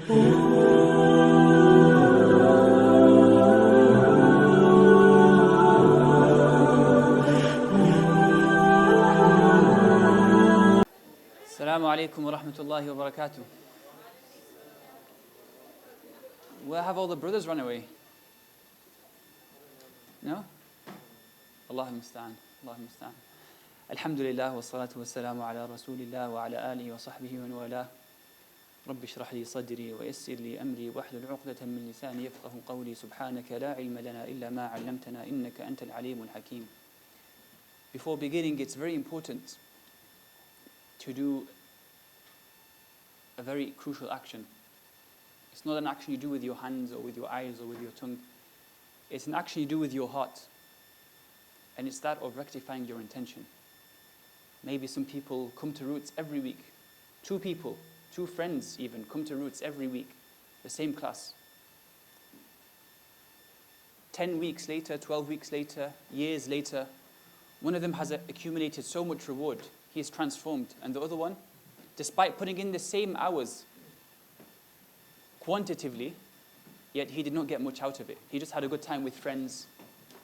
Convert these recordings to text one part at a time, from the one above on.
Assalamu alaikum wa rahmatullahi wa barakatuh. Where have all the brothers run away? No? Allah musta'an. Allah musta'an. Alhamdulillah wa salatu wa salamu ala rasulillah wa ala alihi wa sahbihi wa wala. Rabbi shrah li sadri wa yassir li amri wa hlul 'uqdatan min lisani yafqahu qawli. Subhanaka la ilma lana illa ma 'allamtana innaka antal alimul hakim. Before beginning, it's very important to do a very crucial action. It's not an action you do with your hands or with your eyes or with your tongue. It's an action you do with your heart. And it's that of rectifying your intention. Maybe some people come to Roots every week. 2 people, 2 friends even, come to Roots every week. The same class. 10 weeks later, 12 weeks later, years later, one of them has accumulated so much reward. He is transformed. And the other one, despite putting in the same hours quantitatively, yet he did not get much out of it. He just had a good time with friends,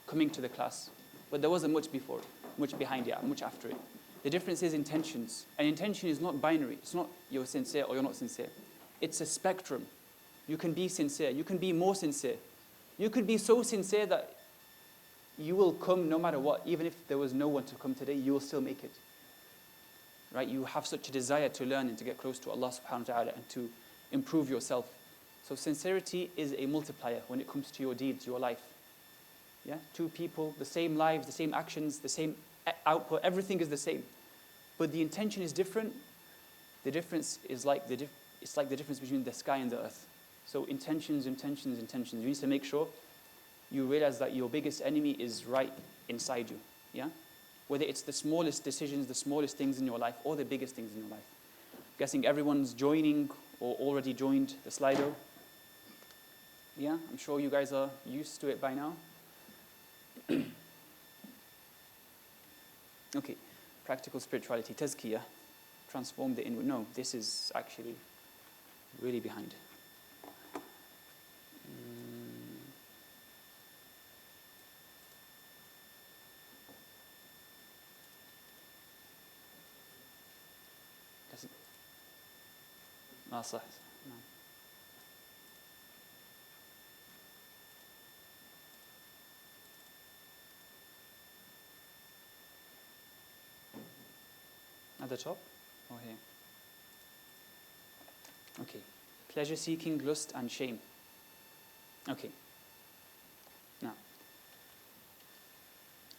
coming to the class. But there wasn't much before it, much behind it, much after it. The difference is intentions. And intention is not binary. It's not you're sincere or you're not sincere. It's a spectrum. You can be sincere. You can be more sincere. You could be so sincere that you will come no matter what. Even if there was no one to come today, you will still make it. Right? You have such a desire to learn and to get close to Allah subhanahu wa ta'ala and to improve yourself. So sincerity is a multiplier when it comes to your deeds, your life. Yeah? 2 people, the same lives, the same actions, the same output, everything is the same. But the intention is different. The difference is it's like the difference between the sky and the earth. So intentions. You need to make sure you realize that your biggest enemy is right inside you. Yeah? Whether it's the smallest decisions, the smallest things in your life, or the biggest things in your life. I'm guessing everyone's joining or already joined the Slido. Yeah, I'm sure you guys are used to it by now. Okay, practical spirituality, Tazkiyah, transform the inward. No, this is actually really behind. صح. At the top or here? Okay. Pleasure seeking, lust and shame. Okay. Now,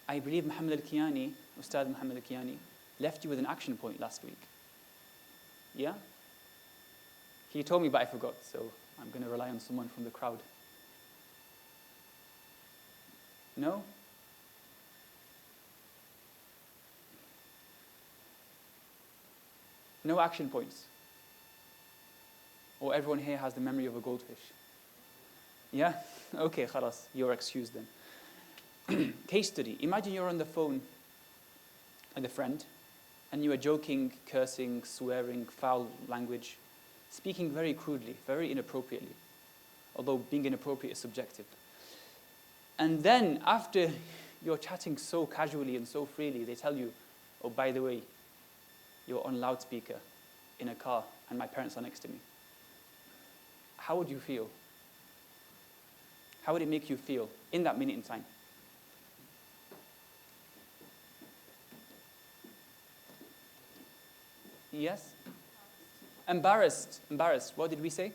I believe Ustadh Muhammad al-Kiyani left you with an action point last week. Yeah? He told me, but I forgot, so I'm going to rely on someone from the crowd. No? No action points. Or everyone here has the memory of a goldfish. Yeah? Okay, khalas, you're excused then. Case study. Imagine you're on the phone with a friend, and you are joking, cursing, swearing, foul language, speaking very crudely, very inappropriately, although being inappropriate is subjective. And then after you're chatting so casually and so freely, they tell you, oh, by the way, you're on loudspeaker in a car and my parents are next to me. How would you feel? How would it make you feel in that minute in time? Yes? Embarrassed. What did we say?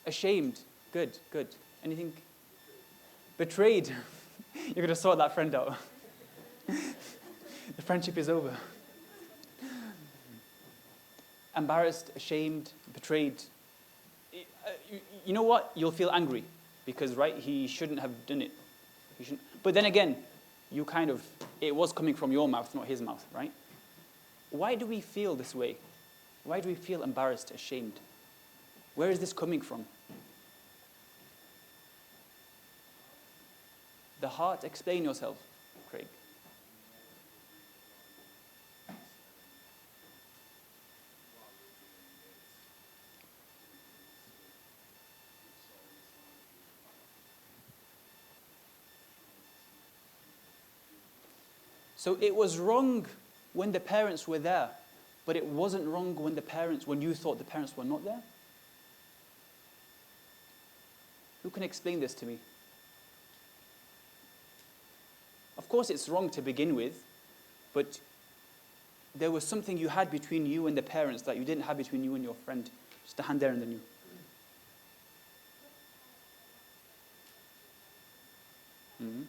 Ashamed. Good. Anything? Betrayed. You're going to sort that friend out. The friendship is over. Embarrassed, ashamed, betrayed. You know what? You'll feel angry because, right, he shouldn't have done it. But then again, it was coming from your mouth, not his mouth, right? Why do we feel this way? Why do we feel embarrassed, ashamed? Where is this coming from? The heart, explain yourself, Craig. So it was wrong when the parents were there, but it wasn't wrong when you thought the parents were not there? Who can explain this to me? Of course it's wrong to begin with, but there was something you had between you and the parents that you didn't have between you and your friend. Just a hand there and then you. Mm-hmm.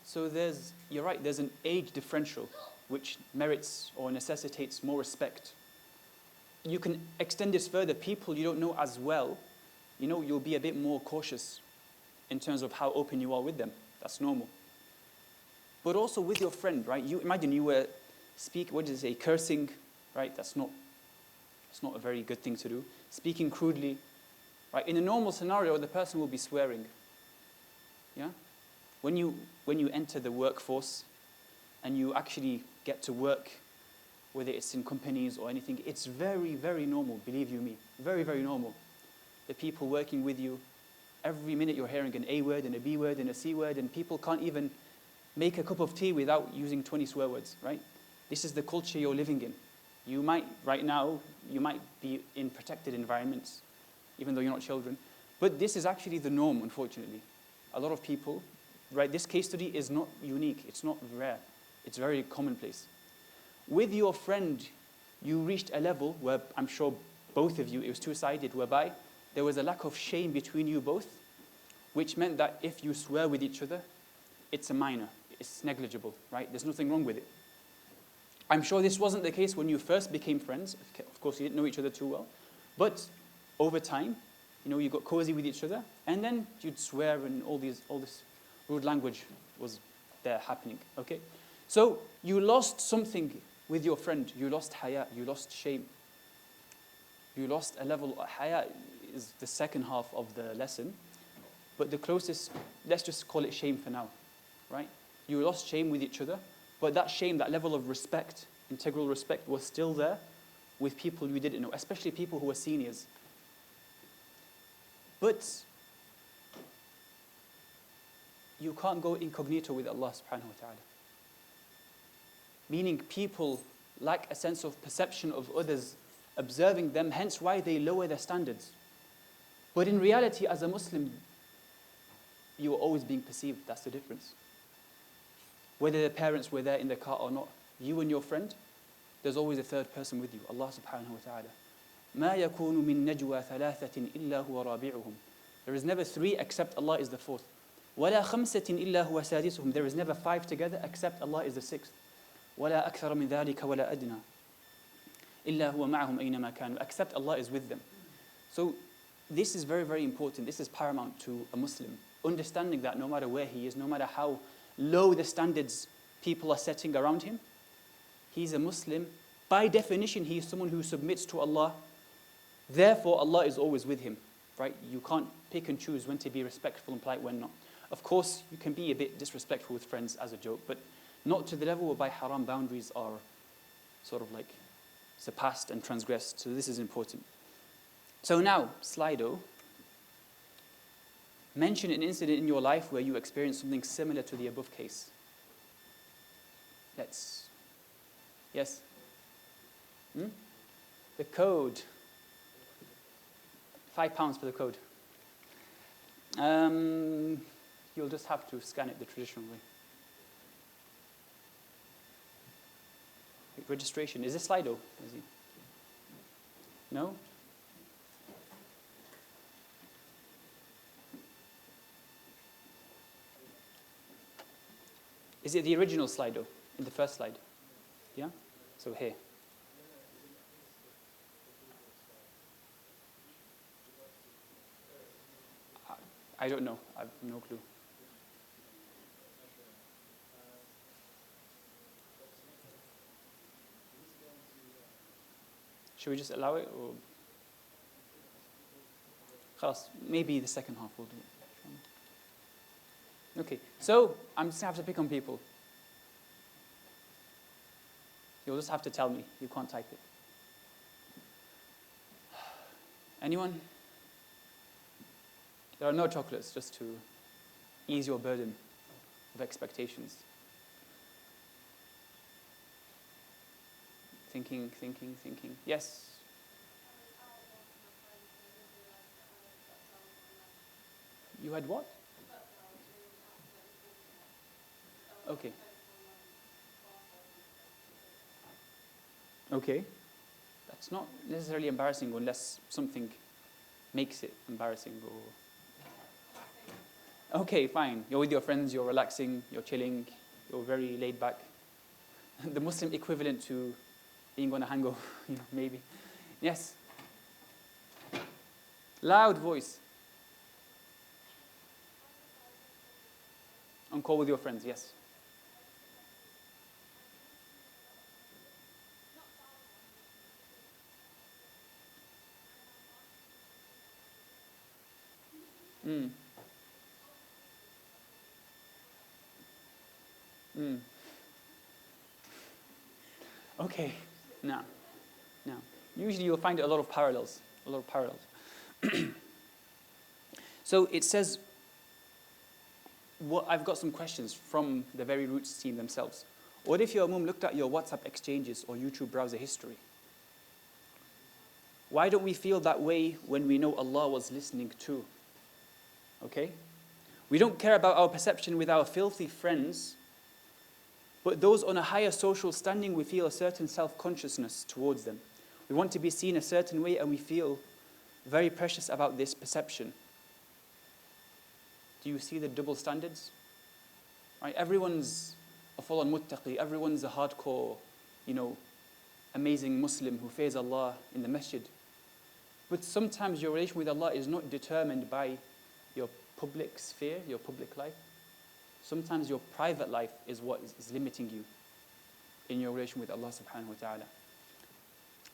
So you're right, there's an age differential which merits or necessitates more respect. You can extend this further. People you don't know as well, you'll be a bit more cautious in terms of how open you are with them. That's normal. But also with your friend, right? You imagine you were cursing, right? That's not a very good thing to do. Speaking crudely, right? In a normal scenario, the person will be swearing. Yeah? When you enter the workforce and you actually get to work, whether it's in companies or anything, it's very, very normal, believe you me. Very, very normal. The people working with you, every minute you're hearing an A word and a B word and a C word, and people can't even make a cup of tea without using 20 swear words, right? This is the culture you're living in. Right now, you might be in protected environments, even though you're not children. But this is actually the norm, unfortunately. A lot of people, right, this case study is not unique, it's not rare, it's very commonplace. With your friend, you reached a level where I'm sure both of you, it was two-sided, whereby there was a lack of shame between you both, which meant that if you swear with each other, it's a minor, it's negligible, right? There's nothing wrong with it. I'm sure this wasn't the case when you first became friends. Of course, you didn't know each other too well. But over time, you got cozy with each other, and then you'd swear and all this rude language was there happening, okay? So you lost something with your friend. You lost haya, you lost shame. You lost a level. Haya is the second half of the lesson, but the closest, let's just call it shame for now, right? You lost shame with each other, but that shame, that level of respect, integral respect, was still there with people you didn't know, especially people who were seniors. But you can't go incognito with Allah subhanahu wa ta'ala. Meaning people lack a sense of perception of others, observing them, hence why they lower their standards. But in reality, as a Muslim, you are always being perceived. That's the difference. Whether the parents were there in the car or not, you and your friend, there's always a third person with you, Allah subhanahu wa ta'ala. مَا يَكُونُ مِن نَجْوَى ثَلَاثَةٍ إِلَّا هُوَ رَابِعُهُم. There is never three except Allah is the fourth. وَلَا خَمْسَةٍ إِلَّا هُوَ سَادِسُهُم. There is never five together except Allah is the sixth. وَلَا أَكْثَرَ مِن ذَلِكَ وَلَا أَدْنَى إِلَّا هُوَ مَعَهُمْ أَيْنَمَا كَانُوا. Except Allah is with them. So this is very, very important. This is paramount to a Muslim. Understanding that no matter where he is, no matter how low the standards people are setting around him, he's a Muslim. By definition, he is someone who submits to Allah. Therefore, Allah is always with him, right? You can't pick and choose when to be respectful and polite, when not. Of course, you can be a bit disrespectful with friends as a joke, but not to the level whereby haram boundaries are sort of like surpassed and transgressed. So this is important. So now, Slido, mention an incident in your life where you experienced something similar to the above case. Yes? The code. £5 for the code. You'll just have to scan it the traditional way. Registration. Is this Slido? Is he? No? Is it the original Slido in the first slide? Yeah? So here. I don't know. I have no clue. Should we just allow it? Or خلاص, maybe the second half will do it. Okay, so I'm just going to have to pick on people. You'll just have to tell me. You can't type it. Anyone? There are no chocolates, just to ease your burden of expectations. Thinking. Yes? You had what? Okay. Okay. That's not necessarily embarrassing unless something makes it embarrassing. Or okay, fine. You're with your friends, you're relaxing, you're chilling, you're very laid back. The Muslim equivalent to being on a hangover, maybe. Yes. Loud voice. On call with your friends, yes. Mm. Mm. Okay, now. Usually you'll find a lot of parallels. So it says, I've got some questions from the very Roots team themselves. What if your mum looked at your WhatsApp exchanges or YouTube browser history? Why don't we feel that way when we know Allah was listening too? Okay? We don't care about our perception with our filthy friends, but those on a higher social standing, we feel a certain self-consciousness towards them. We want to be seen a certain way, and we feel very precious about this perception. Do you see the double standards? Right? Everyone's a full-on muttaqi, everyone's a hardcore, amazing Muslim who fears Allah in the masjid. But sometimes your relation with Allah is not determined by your public sphere, your public life. Sometimes your private life is what is limiting you in your relation with Allah subhanahu wa ta'ala.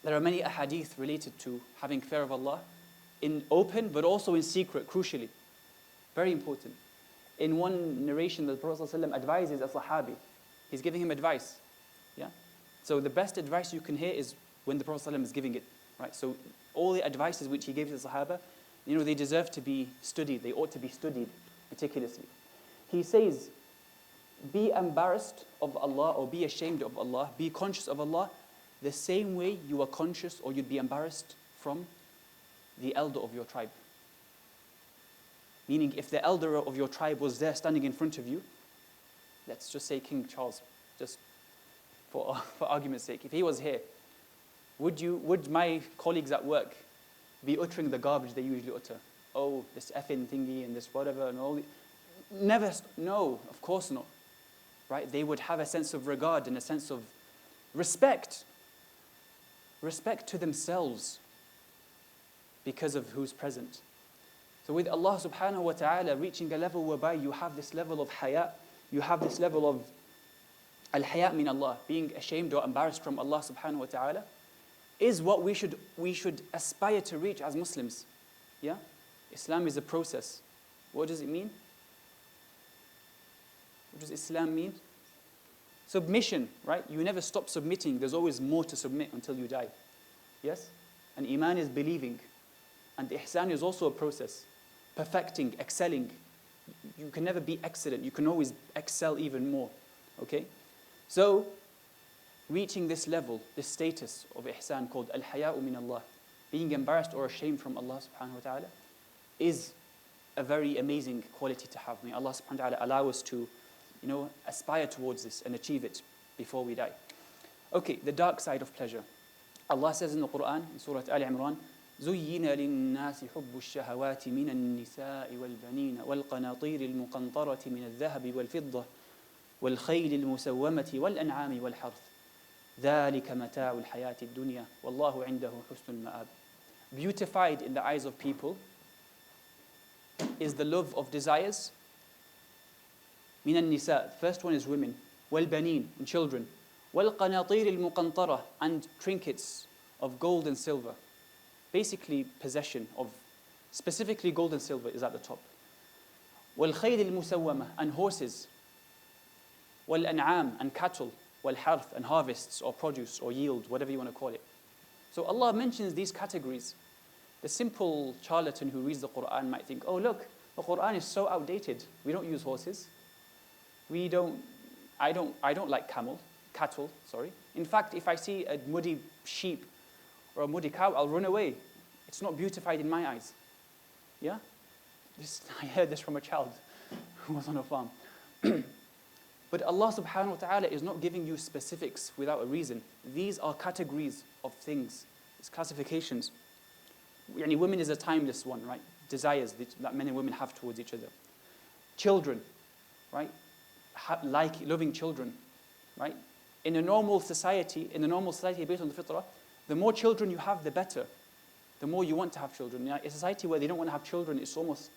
There are many ahadith related to having fear of Allah in open but also in secret, crucially. Very important. In one narration, the Prophet ﷺ advises a Sahabi. He's giving him advice. Yeah? So the best advice you can hear is when the Prophet ﷺ is giving it. Right? So all the advices which he gave to the Sahaba, they deserve to be studied. They ought to be studied meticulously. He says, be embarrassed of Allah or be ashamed of Allah, be conscious of Allah the same way you are conscious or you'd be embarrassed from the elder of your tribe. Meaning, if the elder of your tribe was there standing in front of you, let's just say King Charles, just for argument's sake, if he was here, would my colleagues at work be uttering the garbage they usually utter? Oh, this effing thingy and this whatever and all. Never, no, of course not. Right? They would have a sense of regard and a sense of respect. Respect to themselves because of who's present. So with Allah subhanahu wa ta'ala reaching a level whereby you have this level of haya, you have this level of al-haya min Allah, being ashamed or embarrassed from Allah subhanahu wa ta'ala, is what we should aspire to reach as Muslims. Yeah? Islam is a process. What does it mean? What does Islam mean? Submission, right? You never stop submitting. There's always more to submit until you die. Yes? And Iman is believing. And Ihsan is also a process. Perfecting, excelling. You can never be excellent. You can always excel even more. Okay? So, reaching this level, this status of Ihsan called Al-Haya'u min Allah, being embarrassed or ashamed from Allah subhanahu wa ta'ala, is a very amazing quality to have. May Allah subhanahu wa ta'ala allow us to aspire towards this and achieve it before we die. Okay, the dark side of pleasure. Allah says in the Quran, in Surah Al Imran, زُيِّنَ لِلنَّاسِ حُبُّ الشَّهَوَاتِ مِنَ النِّسَاءِ وَالْبَنِينَ وَالْقَنَاطِيرِ الْمُقَنطَرَةِ مِنَ الذَّهَبِ وَالْفِضَّةِ وَالْخَيْلِ الْمُسَوَّمَةِ وَالْأَنْعَامِ وَالْحَرْثِ ذَلِكَ مَتَاعُ الْحَيَاةِ الدُّنْيَا وَاللَّهُ عِنْدَهُ حُسْنُ الْمَآبِ. Beautified in the eyes of people is the love of desires. من النساء, first one is women, والبنين, and children, والقناطير المقنطرة, and trinkets of gold and silver. Basically possession of, specifically gold and silver is at the top. والخيل المسومة, and horses. والأنعام, and cattle. wal-harth, and harvests or produce or yield, whatever you want to call it. So Allah mentions these categories. The simple charlatan who reads the Quran might think, oh look, the Quran is so outdated. We don't use horses. I don't like cattle, sorry. In fact, if I see a muddy sheep or a muddy cow, I'll run away. It's not beautified in my eyes. Yeah? I heard this from a child who was on a farm. But Allah subhanahu wa ta'ala is not giving you specifics without a reason. These are categories of things. It's classifications. Women is a timeless one, right? Desires that men and women have towards each other. Children, right? Loving children, right? In a normal society based on the fitrah, the more children you have, the better. The more you want to have children. A society where they don't want to have children, it's almost,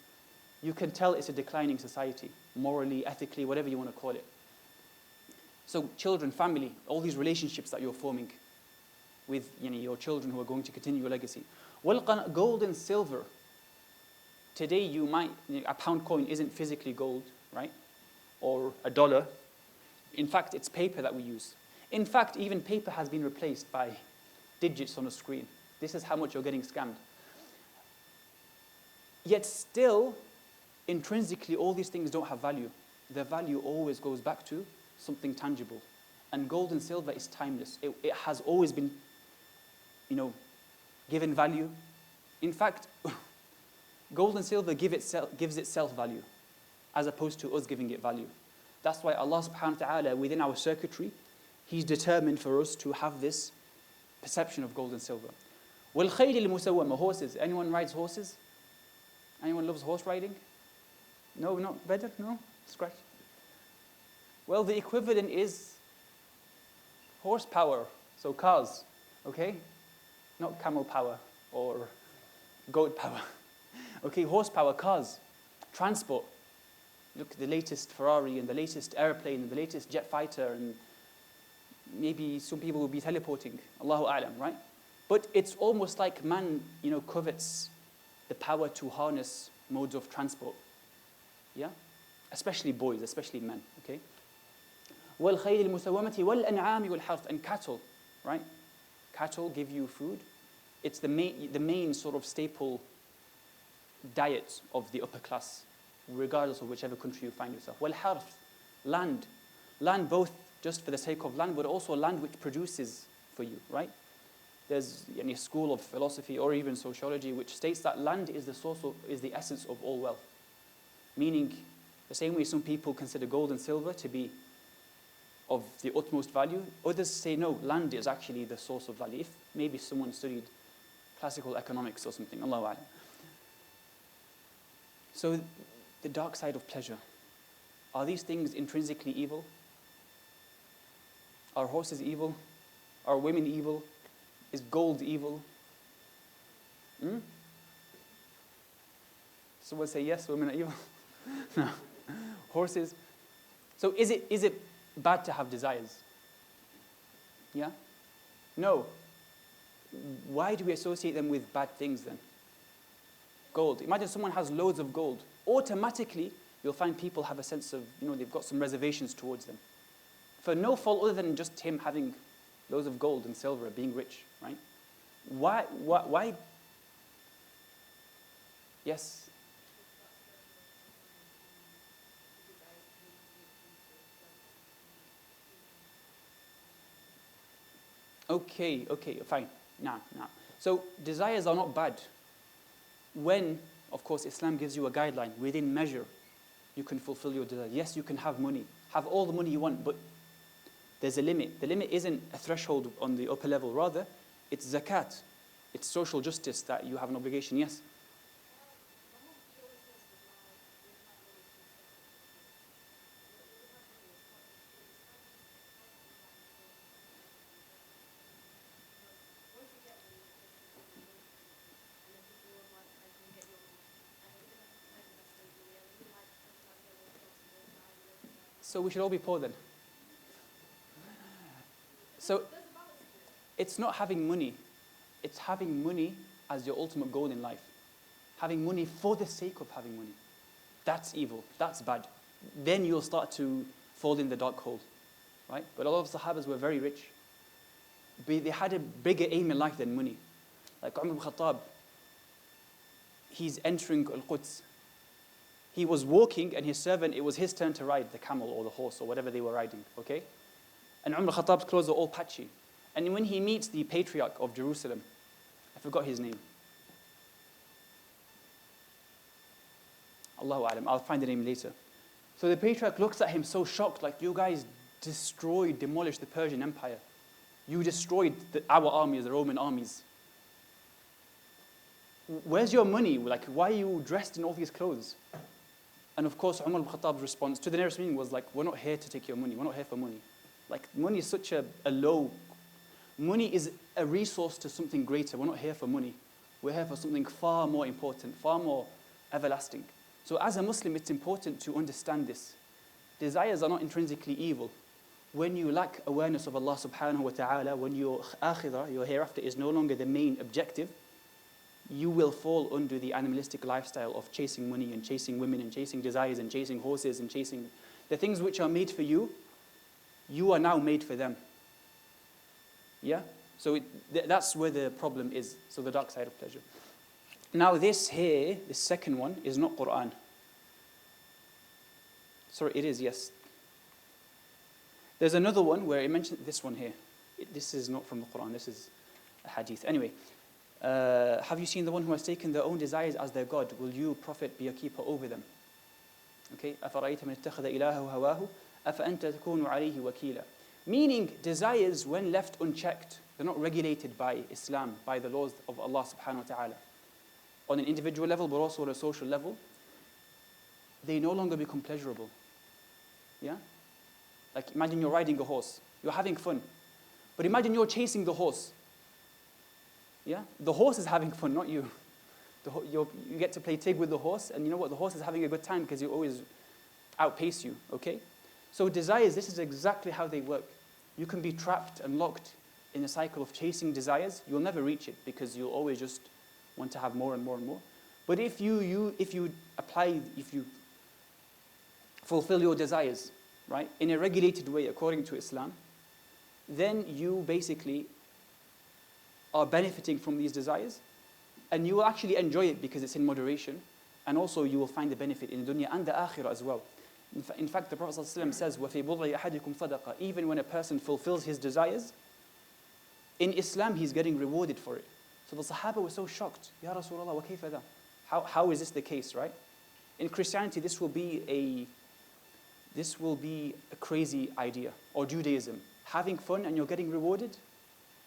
you can tell it's a declining society, morally, ethically, whatever you want to call it. So children, family, all these relationships that you're forming with your children who are going to continue your legacy. Gold and silver. Today a pound coin isn't physically gold, right? Or a dollar. In fact, it's paper that we use. In fact, even paper has been replaced by digits on a screen. This is how much you're getting scammed. Yet still, intrinsically, all these things don't have value. Their value always goes back to something tangible. And gold and silver is timeless. It has always been, given value. In fact, gold and silver gives itself value, as opposed to us giving it value. That's why Allah subhanahu wa ta'ala, within our circuitry, He's determined for us to have this perception of gold and silver. وَالْخَيْلِ الْمُسَوَّمَةِ. Horses. Anyone rides horses? Anyone loves horse riding? No, not better? No? Scratch. Well, the equivalent is horsepower, so cars, okay? Not camel power or goat power. Okay, horsepower, cars, transport. Look, the latest Ferrari and the latest airplane and the latest jet fighter, and maybe some people will be teleporting, Allahu A'lam, right? But it's almost like man, covets the power to harness modes of transport. Yeah? Especially boys, especially men, okay? وَالْخَيْلِ الْمُسَوَّمَةِ وَالْأَنْعَامِ وَالْحَرْثِ. And cattle, right? Cattle give you food. It's the main sort of staple diet of the upper class, regardless of whichever country you find yourself. وَالْحَرْثِ. Land. Land both just for the sake of land, but also land which produces for you, right? There's a school of philosophy or even sociology which states that land is the essence of all wealth. Meaning, the same way some people consider gold and silver to be of the utmost value, others say no, land is actually the source of value. If maybe someone studied classical economics or something, Allahu A'lam. So, the dark side of pleasure. Are these things intrinsically evil? Are horses evil? Are women evil? Is gold evil? Someone say yes, women are evil. No. Horses. So is it bad to have desires? Yeah? No. Why do we associate them with bad things then? Gold. Imagine someone has loads of gold. Automatically, you'll find people have a sense of, they've got some reservations towards them. For no fault other than just him having loads of gold and silver, being rich, right? Why? Yes? Okay, fine. Now. So desires are not bad. When, of course, Islam gives you a guideline, within measure, you can fulfill your desire. Yes, you can have money. Have all the money you want, but there's a limit. The limit isn't a threshold on the upper level. Rather, it's zakat. It's social justice that you have an obligation. Yes? So we should all be poor then. So it's not having money. It's having money as your ultimate goal in life. Having money for the sake of having money. That's evil. That's bad. Then you'll start to fall in the dark hole. right? But a lot of Sahabas were very rich. They had a bigger aim in life than money. Like Umar ibn Khattab, he's entering Al-Quds. He was walking and his servant, it was his turn to ride the camel or the horse or whatever they were riding, okay? And Umar ibn Khattab's clothes are all patchy. And when he meets the patriarch of Jerusalem, I forgot his name. Allahu A'lam, I'll find the name later. So the patriarch looks at him so shocked, like, you guys demolished the Persian Empire. You destroyed our armies, the Roman armies. Where's your money? Like, why are you dressed in all these clothes? And of course, Umar ibn Khattab's response to the nearest meaning was like, we're not here to take your money. We're not here for money. Like, money is such a low. Money is a resource to something greater. We're not here for money. We're here for something far more important, far more everlasting. So as a Muslim, it's important to understand this. Desires are not intrinsically evil. When you lack awareness of Allah subhanahu wa ta'ala, when your akhirah, your hereafter, is no longer the main objective, you will fall under the animalistic lifestyle of chasing money and chasing women and chasing desires and chasing horses and chasing the things which are made for you. You are now made for them. Yeah? So that's where the problem is. So the dark side of pleasure. Now this here, the second one, is not Quran. Sorry, it is, yes. There's another one where it mentions this one here. This is not from the Quran, this is a hadith. Anyway, have you seen the one who has taken their own desires as their God? Will you, Prophet, be a keeper over them? Okay, أَفَرَأَيْتَ مَنِ اتَّخَذَ إِلَهَهُ هَوَاهُ أَفَأَنْتَ تَكُونُ عَلَيْهِ وَكِيلًا. Meaning, desires, when left unchecked, they're not regulated by Islam, by the laws of Allah subhanahu wa ta'ala. On an individual level, but also on a social level, they no longer become pleasurable. Yeah? Like, imagine you're riding a horse. You're having fun. But imagine you're chasing the horse. Yeah? The horse is having fun, not you. You get to play tig with the horse, and you know what? The horse is having a good time because you always outpace you, okay? So desires, this is exactly how they work. You can be trapped and locked in a cycle of chasing desires. You'll never reach it because you'll always just want to have more and more and more. But if you fulfill your desires, right, in a regulated way according to Islam, then you basically are benefiting from these desires, and you will actually enjoy it because it's in moderation, and also you will find the benefit in the dunya and the akhirah as well. In fact, the Prophet ﷺ says, وَفِي بُضْعِ أَحَدِكُمْ صَدَقَةً. Even when a person fulfills his desires, in Islam he's getting rewarded for it. So the Sahaba were so shocked. Ya Rasulullah, wa kayfa dha? How is this the case, right? In Christianity, this will be a crazy idea, or Judaism. Having fun and you're getting rewarded,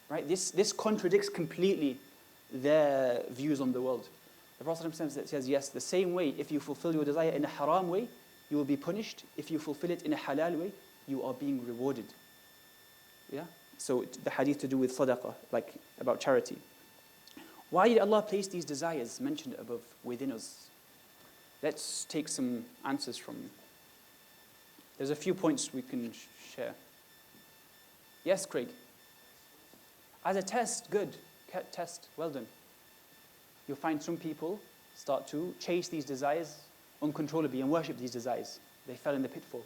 right? This contradicts completely their views on the world. The Prophet says, yes, the same way, if you fulfill your desire in a haram way, you will be punished. If you fulfill it in a halal way, you are being rewarded. Yeah? So the hadith to do with sadaqah, like about charity. Why did Allah place these desires mentioned above within us? Let's take some answers from you. There's a few points we can share. Yes, Craig? As a test, good. Test, well done. You'll find some people start to chase these desires uncontrollably and worship these desires. They fell in the pitfall.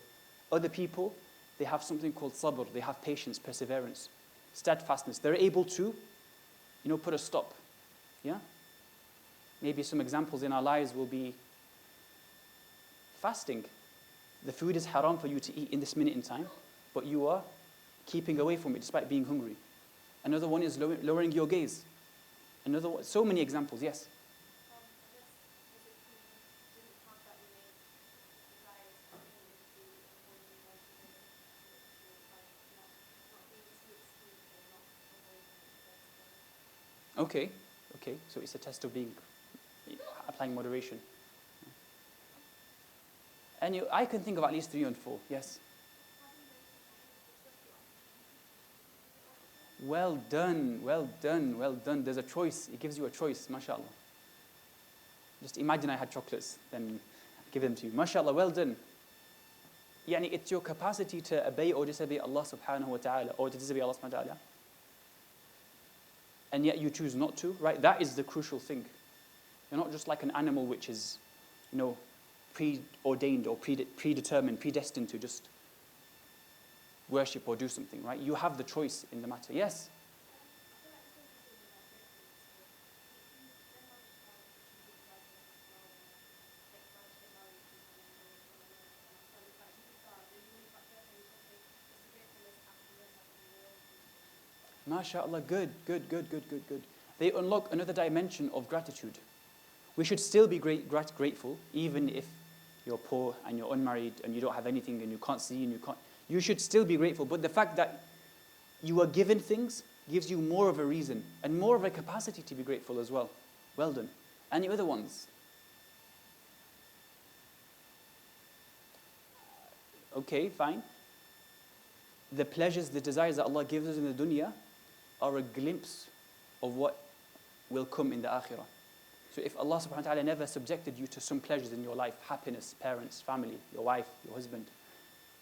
Other people, they have something called sabr. They have patience, perseverance, steadfastness. They're able to, put a stop. Yeah? Maybe some examples in our lives will be fasting. The food is haram for you to eat in this minute in time, but you are keeping away from it despite being hungry. Another one is lowering your gaze. Another one, so many examples, yes. Okay, so it's a test of applying moderation. And I can think of at least 3 and 4, yes. Well done. There's a choice. It gives you a choice, mashallah. Just imagine I had chocolates, then give them to you. Mashallah, well done. It's your capacity to obey or disobey Allah subhanahu wa ta'ala, or to disobey Allah subhanahu wa ta'ala. And yet you choose not to, right? That is the crucial thing. You're not just like an animal which is, preordained or predetermined, predestined to just worship or do something, right? You have the choice in the matter. Yes? MashaAllah, good, good, good, good, good, good. They unlock another dimension of gratitude. We should still be grateful, even if you're poor and you're unmarried and you don't have anything and you can't see and you can't. You should still be grateful. But the fact that you are given things gives you more of a reason and more of a capacity to be grateful as well. Well done. Any other ones? Okay, fine. The pleasures, the desires that Allah gives us in the dunya are a glimpse of what will come in the akhirah. So if Allah subhanahu wa ta'ala never subjected you to some pleasures in your life, happiness, parents, family, your wife, your husband,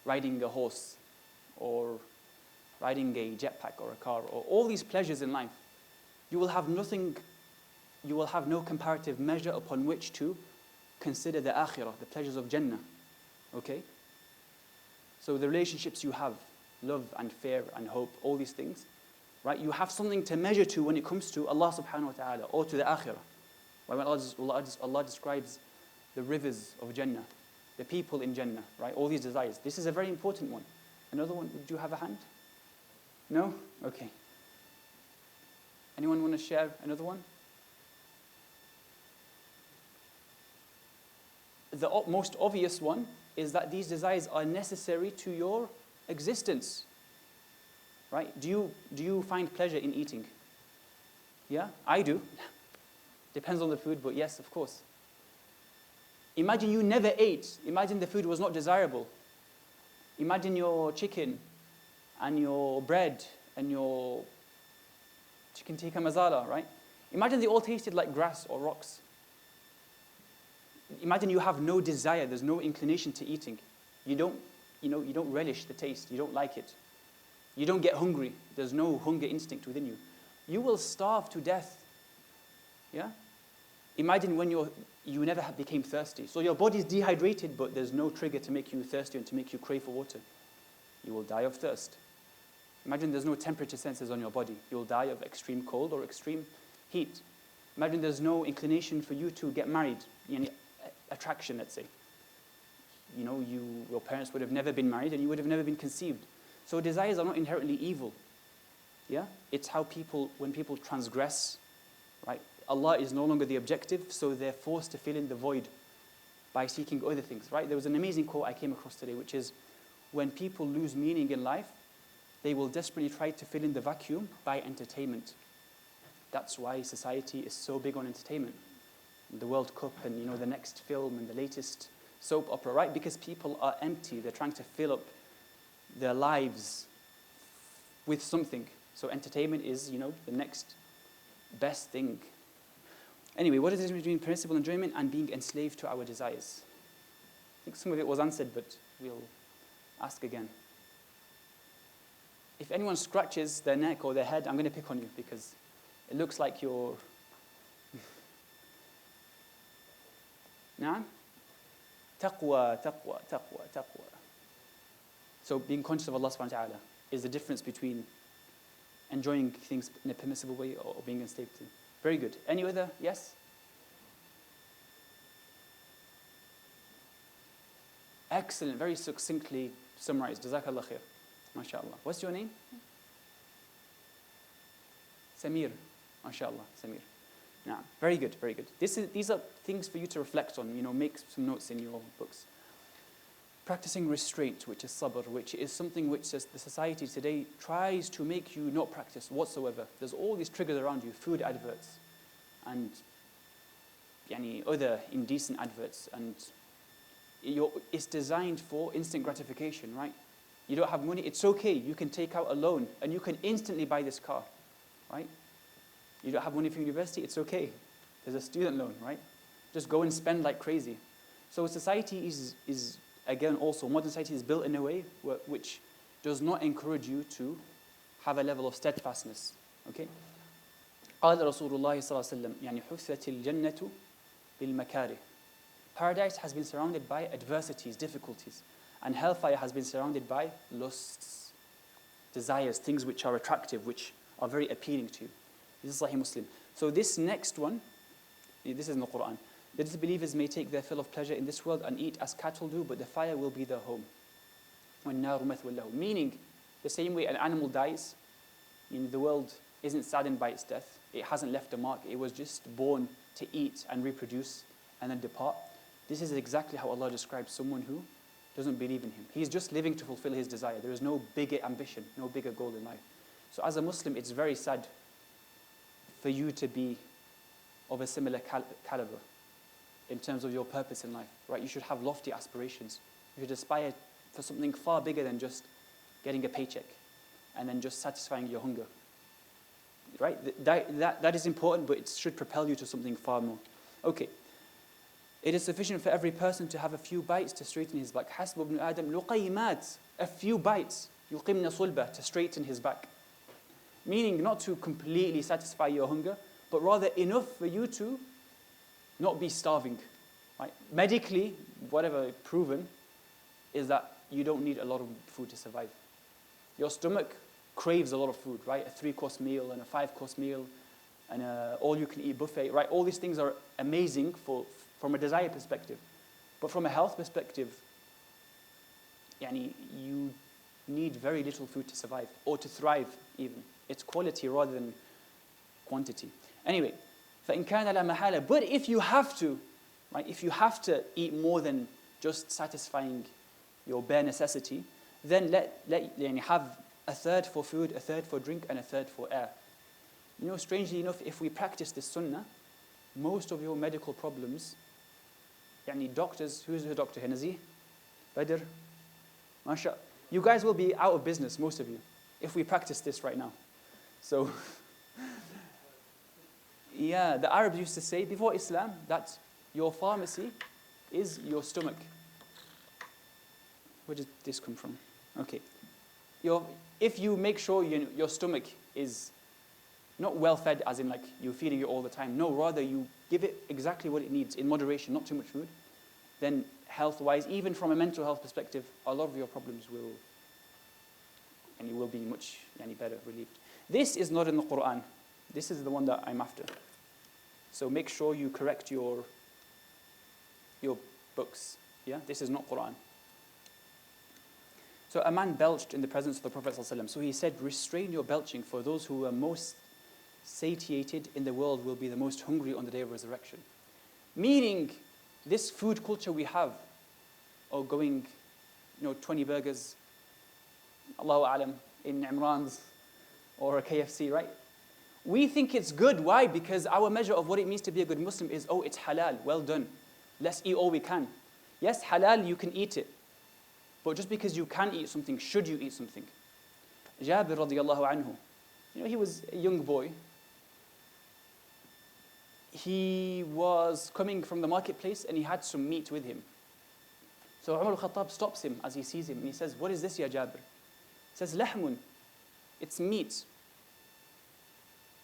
riding a horse, or riding a jetpack or a car, or all these pleasures in life, you will have nothing, you will have no comparative measure upon which to consider the akhirah, the pleasures of Jannah. Okay? So the relationships you have, love and fear and hope, all these things, right? You have something to measure to when it comes to Allah subhanahu wa ta'ala or to the akhirah. When Allah describes the rivers of Jannah, the people in Jannah, right? All these desires. This is a very important one. Another one, do you have a hand? No? Okay. Anyone want to share another one? The most obvious one is that these desires are necessary to your existence. Right? Do you find pleasure in eating? Yeah? I do. Depends on the food, but yes, of course. Imagine you never ate. Imagine the food was not desirable. Imagine your chicken and your bread and your chicken tikka masala, right? Imagine they all tasted like grass or rocks. Imagine you have no desire, there's no inclination to eating. You don't relish the taste, you don't like it. You don't get hungry, there's no hunger instinct within you. You will starve to death. Yeah? Imagine when you never became thirsty. So your body's dehydrated, but there's no trigger to make you thirsty and to make you crave for water. You will die of thirst. Imagine there's no temperature sensors on your body. You will die of extreme cold or extreme heat. Imagine there's no inclination for you to get married, attraction, let's say. Your parents would have never been married and you would have never been conceived. So desires are not inherently evil. Yeah? It's how when people transgress, right? Allah is no longer the objective, so they're forced to fill in the void by seeking other things, right? There was an amazing quote I came across today, which is, when people lose meaning in life, they will desperately try to fill in the vacuum by entertainment. That's why society is so big on entertainment. The World Cup and the next film and the latest soap opera, right? Because people are empty. They're trying to fill up their lives with something. So entertainment is, the next best thing. Anyway, what is the difference between permissible enjoyment and being enslaved to our desires? I think some of it was answered, but we'll ask again. If anyone scratches their neck or their head, I'm going to pick on you because it looks like you're... Nah? Taqwa. So being conscious of Allah subhanahu wa ta'ala is the difference between enjoying things in a permissible way or being enslaved to. Very good. Any other? Yes? Excellent. Very succinctly summarized. Jazakallah khair. MashaAllah. What's your name? Samir. MashaAllah. Samir. Nah. Very good. Very good. These are things for you to reflect on. Make some notes in your books. Practicing restraint, which is sabr, which is something which the society today tries to make you not practice whatsoever. There's all these triggers around you, food adverts and other indecent adverts, and it's designed for instant gratification, right? You don't have money, it's okay, you can take out a loan and you can instantly buy this car, right? You don't have money for university, it's okay. There's a student loan, right? Just go and spend like crazy. So society is again, also, modern society is built in a way which does not encourage you to have a level of steadfastness. Okay? قال رسول الله صلى الله عليه وسلم يعني حثت الجنة بالمكاره. Paradise has been surrounded by adversities, difficulties, and hellfire has been surrounded by lusts. desires, things which are attractive, which are very appealing to you. This is Sahih Muslim. So this next one, this is in the Quran. The disbelievers may take their fill of pleasure in this world and eat as cattle do, but the fire will be their home. وَالنَّارُ مَثْوًى لَهُمْ. Meaning, the same way an animal dies, the world isn't saddened by its death. It hasn't left a mark. It was just born to eat and reproduce and then depart. This is exactly how Allah describes someone who doesn't believe in Him. He's just living to fulfill his desire. There is no bigger ambition, no bigger goal in life. So as a Muslim, it's very sad for you to be of a similar caliber in terms of your purpose in life, right? You should have lofty aspirations. You should aspire for something far bigger than just getting a paycheck and then just satisfying your hunger, right? That is important, but it should propel you to something far more. Okay. It is sufficient for every person to have a few bites to straighten his back. حَسْبُ ابْنُ آدَمْ لُقَيْمَاتٍ. A few bites, يُقِمْنَ صُلْبَةً, to straighten his back. Meaning not to completely satisfy your hunger, but rather enough for you to not be starving. Right? Medically, whatever proven, is that you don't need a lot of food to survive. Your stomach craves a lot of food, right? A 3-course meal and a 5-course meal and a all-you-can-eat buffet, right? All these things are amazing from a desire perspective. But from a health perspective, you need very little food to survive, or to thrive even. It's quality rather than quantity. Anyway, فَإِنْ كَانَ لَا مَحَالَ. But if you have to, right, if you have to eat more than just satisfying your bare necessity, then have a third for food, a third for drink, and a third for air. Strangely enough, if we practice this sunnah, most of your medical problems, doctors, who's the doctor here? Nazih? Badr? Masha. You guys will be out of business, most of you, if we practice this right now. So, yeah, the Arabs used to say before Islam that your pharmacy is your stomach. Where did this come from? Okay. If you make sure your stomach is not well fed, as in like you're feeding it all the time. No, rather you give it exactly what it needs in moderation, not too much food. Then health-wise, even from a mental health perspective, a lot of your problems will, and you will be much better relieved. This is not in the Quran. This is the one that I'm after. So make sure you correct your books. Yeah, this is not Quran. So a man belched in the presence of the Prophet ﷺ. So he said, restrain your belching, for those who are most satiated in the world will be the most hungry on the day of resurrection. Meaning, this food culture we have, or going, 20 burgers, Allahu A'lam, in Imran's, or a KFC, right? We think it's good. Why? Because our measure of what it means to be a good Muslim is, it's halal, well done. Let's eat all we can. Yes, halal, you can eat it. But just because you can eat something, should you eat something? Jabir radiallahu anhu, he was a young boy. He was coming from the marketplace and he had some meat with him. So Umar al-Khattab stops him as he sees him and he says, what is this, ya Jabir? He says, lahmun, it's meat.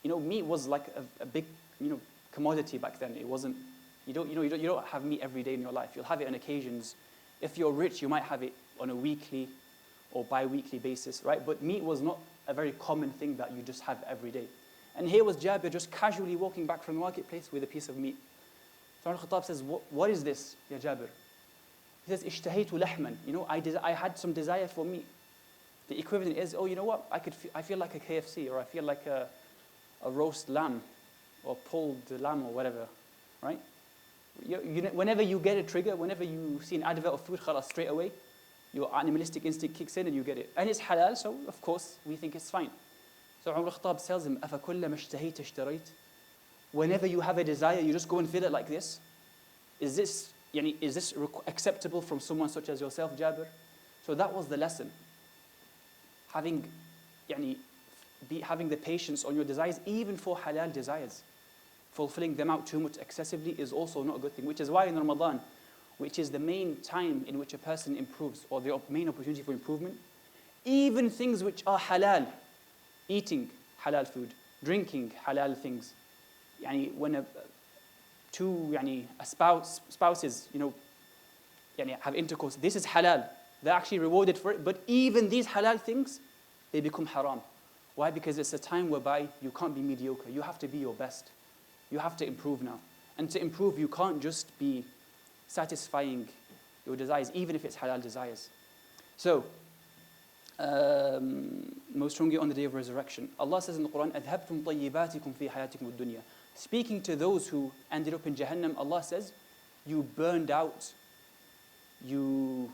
Meat was like a big, commodity back then. It wasn't, you don't have meat every day in your life. You'll have it on occasions. If you're rich, you might have it on a weekly or bi-weekly basis, right? But meat was not a very common thing that you just have every day. And here was Jabir just casually walking back from the marketplace with a piece of meat. So Umar al-Khattab says, what is this, ya Jabir? He says, ishtahaytu lahman. I had some desire for meat. The equivalent is, you know what? I feel like a KFC, or I feel like a roast lamb, or pulled lamb, or whatever, right? Whenever you get a trigger, whenever you see an advert of food, khalas, straight away, your animalistic instinct kicks in and you get it. And it's halal, so of course we think it's fine. So Umar al-Khattab tells him, أَفَكُلَّمَا اشْتَهَيْتَ اشْتَرَيْتَ. Whenever you have a desire, you just go and fill it like this. Is this acceptable from someone such as yourself, Jabir? So that was the lesson. Having the patience on your desires, even for halal desires. Fulfilling them out too much excessively is also not a good thing, which is why in Ramadan, which is the main time in which a person improves, or the main opportunity for improvement, even things which are halal, eating halal food, drinking halal things, when spouses, have intercourse, this is halal. They're actually rewarded for it. But even these halal things, they become haram. Why? Because it's a time whereby you can't be mediocre. You have to be your best. You have to improve now. And to improve, you can't just be satisfying your desires, even if it's halal desires. So, most strongly on the day of resurrection, Allah says in the Quran, أَذْهَبْتُمْ طَيِّبَاتِكُمْ فِي حَيَاتِكُمُ الدُّنْيَا. Speaking to those who ended up in Jahannam, Allah says, you burned out, you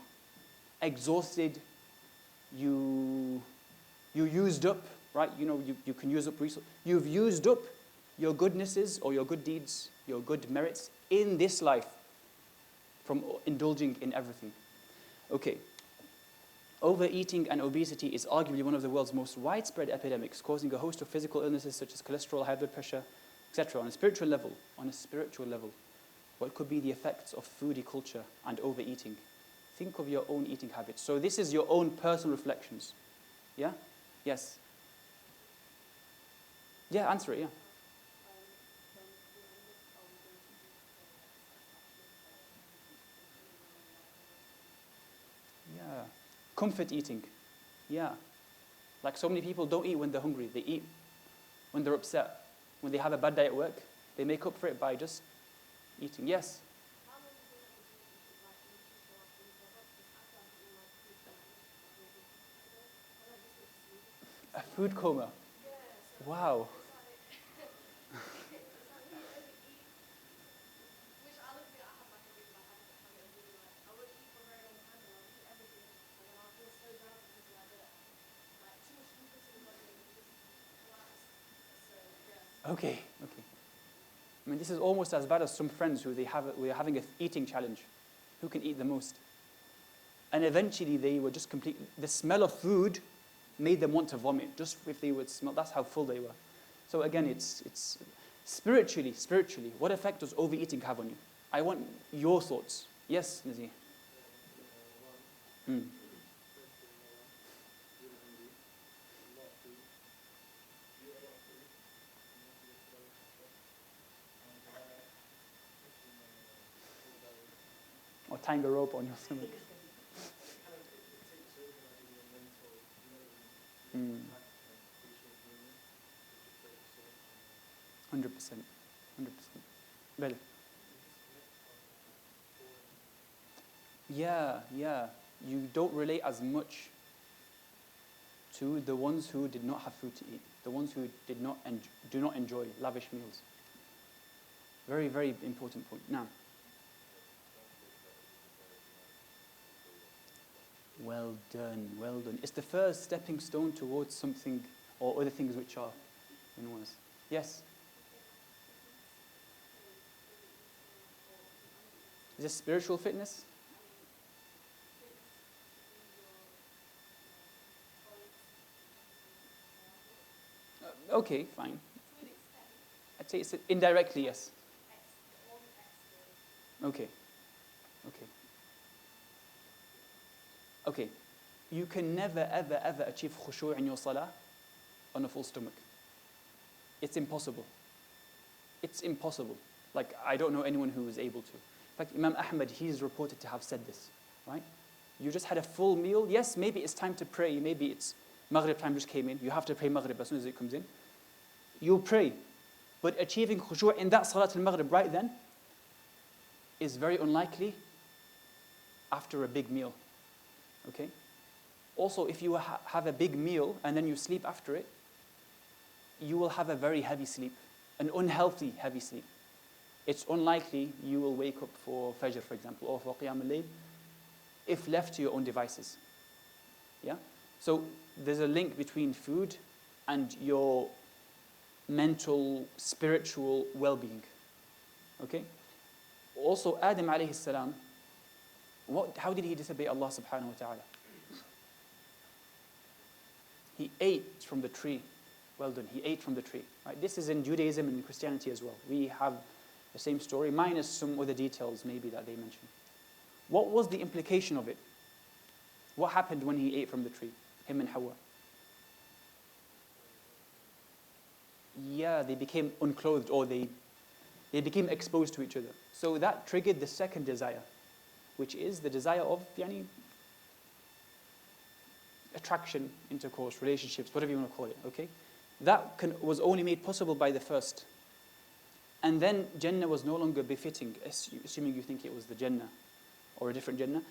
exhausted, you used up, right? You know, you can use up resources. You've used up your goodnesses or your good deeds, your good merits in this life from indulging in everything. Okay. Overeating and obesity is arguably one of the world's most widespread epidemics, causing a host of physical illnesses such as cholesterol, high blood pressure, etc. On a spiritual level, what could be the effects of foodie culture and overeating? Think of your own eating habits. So this is your own personal reflections. Yeah? Yes? Yeah, answer it, yeah. Yeah. Comfort eating. Yeah. Like so many people don't eat when they're hungry. They eat when they're upset. When they have a bad day at work, they make up for it by just eating. Yes? A food coma. Wow. Okay. I mean, this is almost as bad as some friends who we're having an eating challenge. Who can eat the most? And eventually they were just the smell of food made them want to vomit, just if they would smell. That's how full they were. So again, it's spiritually, what effect does overeating have on you? I want your thoughts. Yes, Nazir? Or tying a rope on your stomach. 100%. Well, yeah. You don't relate as much to the ones who did not have food to eat, the ones who do not enjoy lavish meals. Very, very important point. Now, well done. It's the first stepping stone towards something or other things which are enormous. Yes? Is this spiritual fitness? Okay, fine. I'd say it's indirectly, yes. Okay. You can never, ever achieve khushu' in your salah on a full stomach. It's impossible. Like, I don't know anyone who is able to. In fact, Imam Ahmad, he's reported to have said this, right? You just had a full meal. Yes, maybe it's time to pray. Maybe it's Maghrib time just came in. You have to pray Maghrib as soon as it comes in. You'll pray. But achieving khushu' in that Salat al-Maghrib right then is very unlikely after a big meal. Okay? Also, if you have a big meal and then you sleep after it, you will have a very heavy sleep, an unhealthy heavy sleep. It's unlikely you will wake up for Fajr, for example, or for Qiyam al-Layl, if left to your own devices. Yeah? So there's a link between food and your mental, spiritual well-being. Okay? Also, Adam alayhi salam, how did he disobey Allah subhanahu wa ta'ala? He ate from the tree. Well done, he ate from the tree. Right? This is in Judaism and in Christianity as well. We have the same story, minus some other details maybe that they mention. What was the implication of it? What happened when he ate from the tree, him and Hawa? Yeah, they became unclothed, or they became exposed to each other. So that triggered the second desire, which is the desire of attraction, intercourse, relationships, whatever you want to call it, okay? That was only made possible by the first. And then Jannah was no longer befitting, assuming you think it was the Jannah or a different Jannah.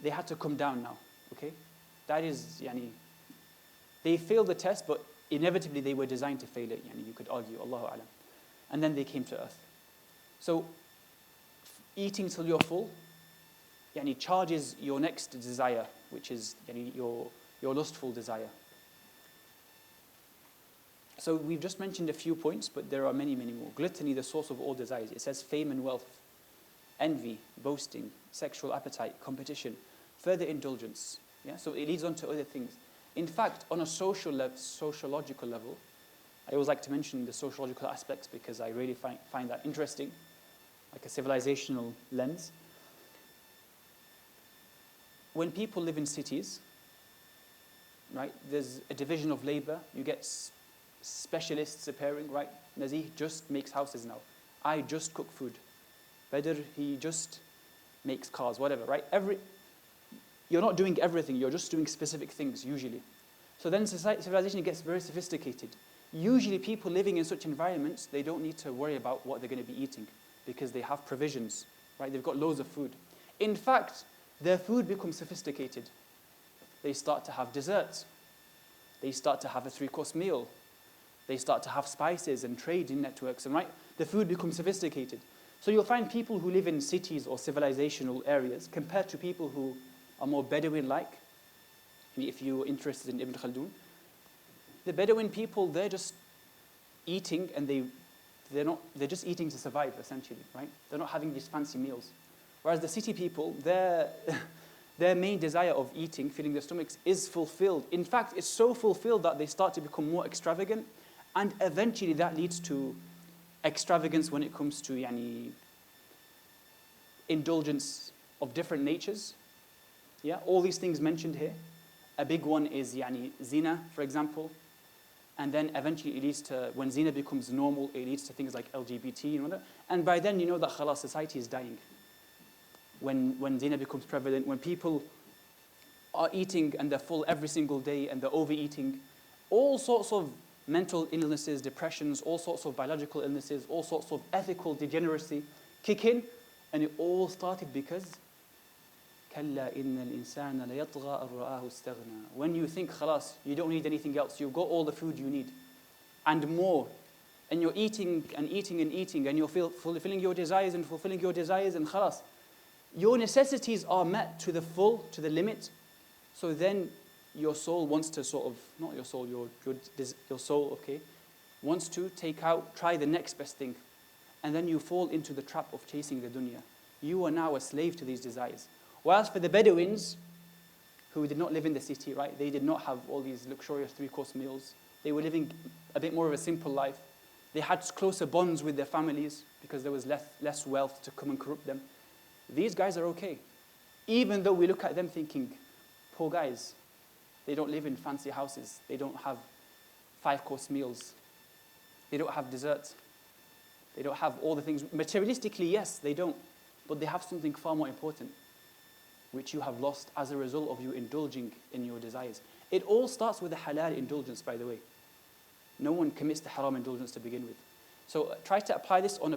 They had to come down now, okay? That is, they failed the test, but inevitably they were designed to fail it, you could argue, Allahu A'lam. And then they came to earth. So, eating till you're full, charges your next desire, which is your lustful desire. So we've just mentioned a few points, but there are many, many more. Gluttony, the source of all desires. It says fame and wealth, envy, boasting, sexual appetite, competition, further indulgence. Yeah? So it leads on to other things. In fact, on a sociological level, I always like to mention the sociological aspects because I really find that interesting, like a civilizational lens. When people live in cities, right, there's a division of labor. You get specialists appearing, right? Nazih just makes houses now. I just cook food. Badr, he just makes cars, whatever, right? You're not doing everything, you're just doing specific things, usually. So then civilization gets very sophisticated. Usually people living in such environments, they don't need to worry about what they're going to be eating because they have provisions, right? They've got loads of food. In fact, their food becomes sophisticated. They start to have desserts. They start to have a 3-course meal. They start to have spices and trading networks, and right, the food becomes sophisticated. So you'll find people who live in cities or civilizational areas compared to people who are more Bedouin-like. If you're interested in Ibn Khaldun, the Bedouin people, they're just eating, and they're just eating to survive, essentially, right? They're not having these fancy meals. Whereas the city people, their main desire of eating, filling their stomachs, is fulfilled. In fact, it's so fulfilled that they start to become more extravagant, and eventually that leads to extravagance when it comes to indulgence of different natures. Yeah, all these things mentioned here. A big one is zina, for example. And then eventually it leads to, when zina becomes normal, it leads to things like LGBT, and by then you know that khalas, society is dying. When zina becomes prevalent, when people are eating and they're full every single day and they're overeating, all sorts of mental illnesses, depressions, all sorts of biological illnesses, all sorts of ethical degeneracy kick in, and it all started because كَلَّا إِنَّ الْإِنسَانَ لَيَطْغَى أَن رَآهُ اسْتَغْنَى. When you think, khalas, you don't need anything else, you've got all the food you need, and more, and you're eating and eating and eating, and you're fulfilling your desires and fulfilling your desires, and khalas, your necessities are met to the full, to the limit, so then your soul wants to sort of, not your soul, your soul, okay, wants to try the next best thing, and then you fall into the trap of chasing the dunya. You are now a slave to these desires. Whilst for the Bedouins, who did not live in the city, right, they did not have all these luxurious 3-course meals. They were living a bit more of a simple life. They had closer bonds with their families because there was less wealth to come and corrupt them. These guys are okay. Even though we look at them thinking, poor guys, they don't live in fancy houses. They don't have 5-course meals. They don't have desserts. They don't have all the things. Materialistically, yes, they don't. But they have something far more important, which you have lost as a result of you indulging in your desires. It all starts with a halal indulgence, by the way. No one commits the haram indulgence to begin with. So try to apply this on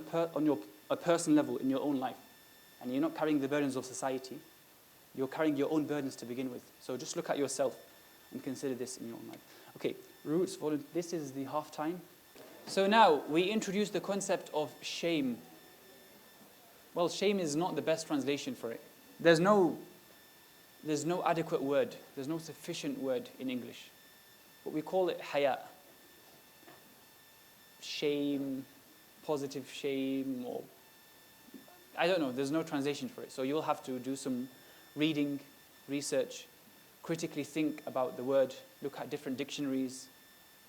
a personal level in your own life. And you're not carrying the burdens of society. You're carrying your own burdens to begin with. So just look at yourself and consider this in your own life. Okay, roots, this is the half time. So now we introduce the concept of shame. Well, shame is not the best translation for it. There's no adequate word. There's no sufficient word in English. But we call it haya. Shame, positive shame, or I don't know. There's no translation for it. So you'll have to do some reading, research, critically think about the word, look at different dictionaries,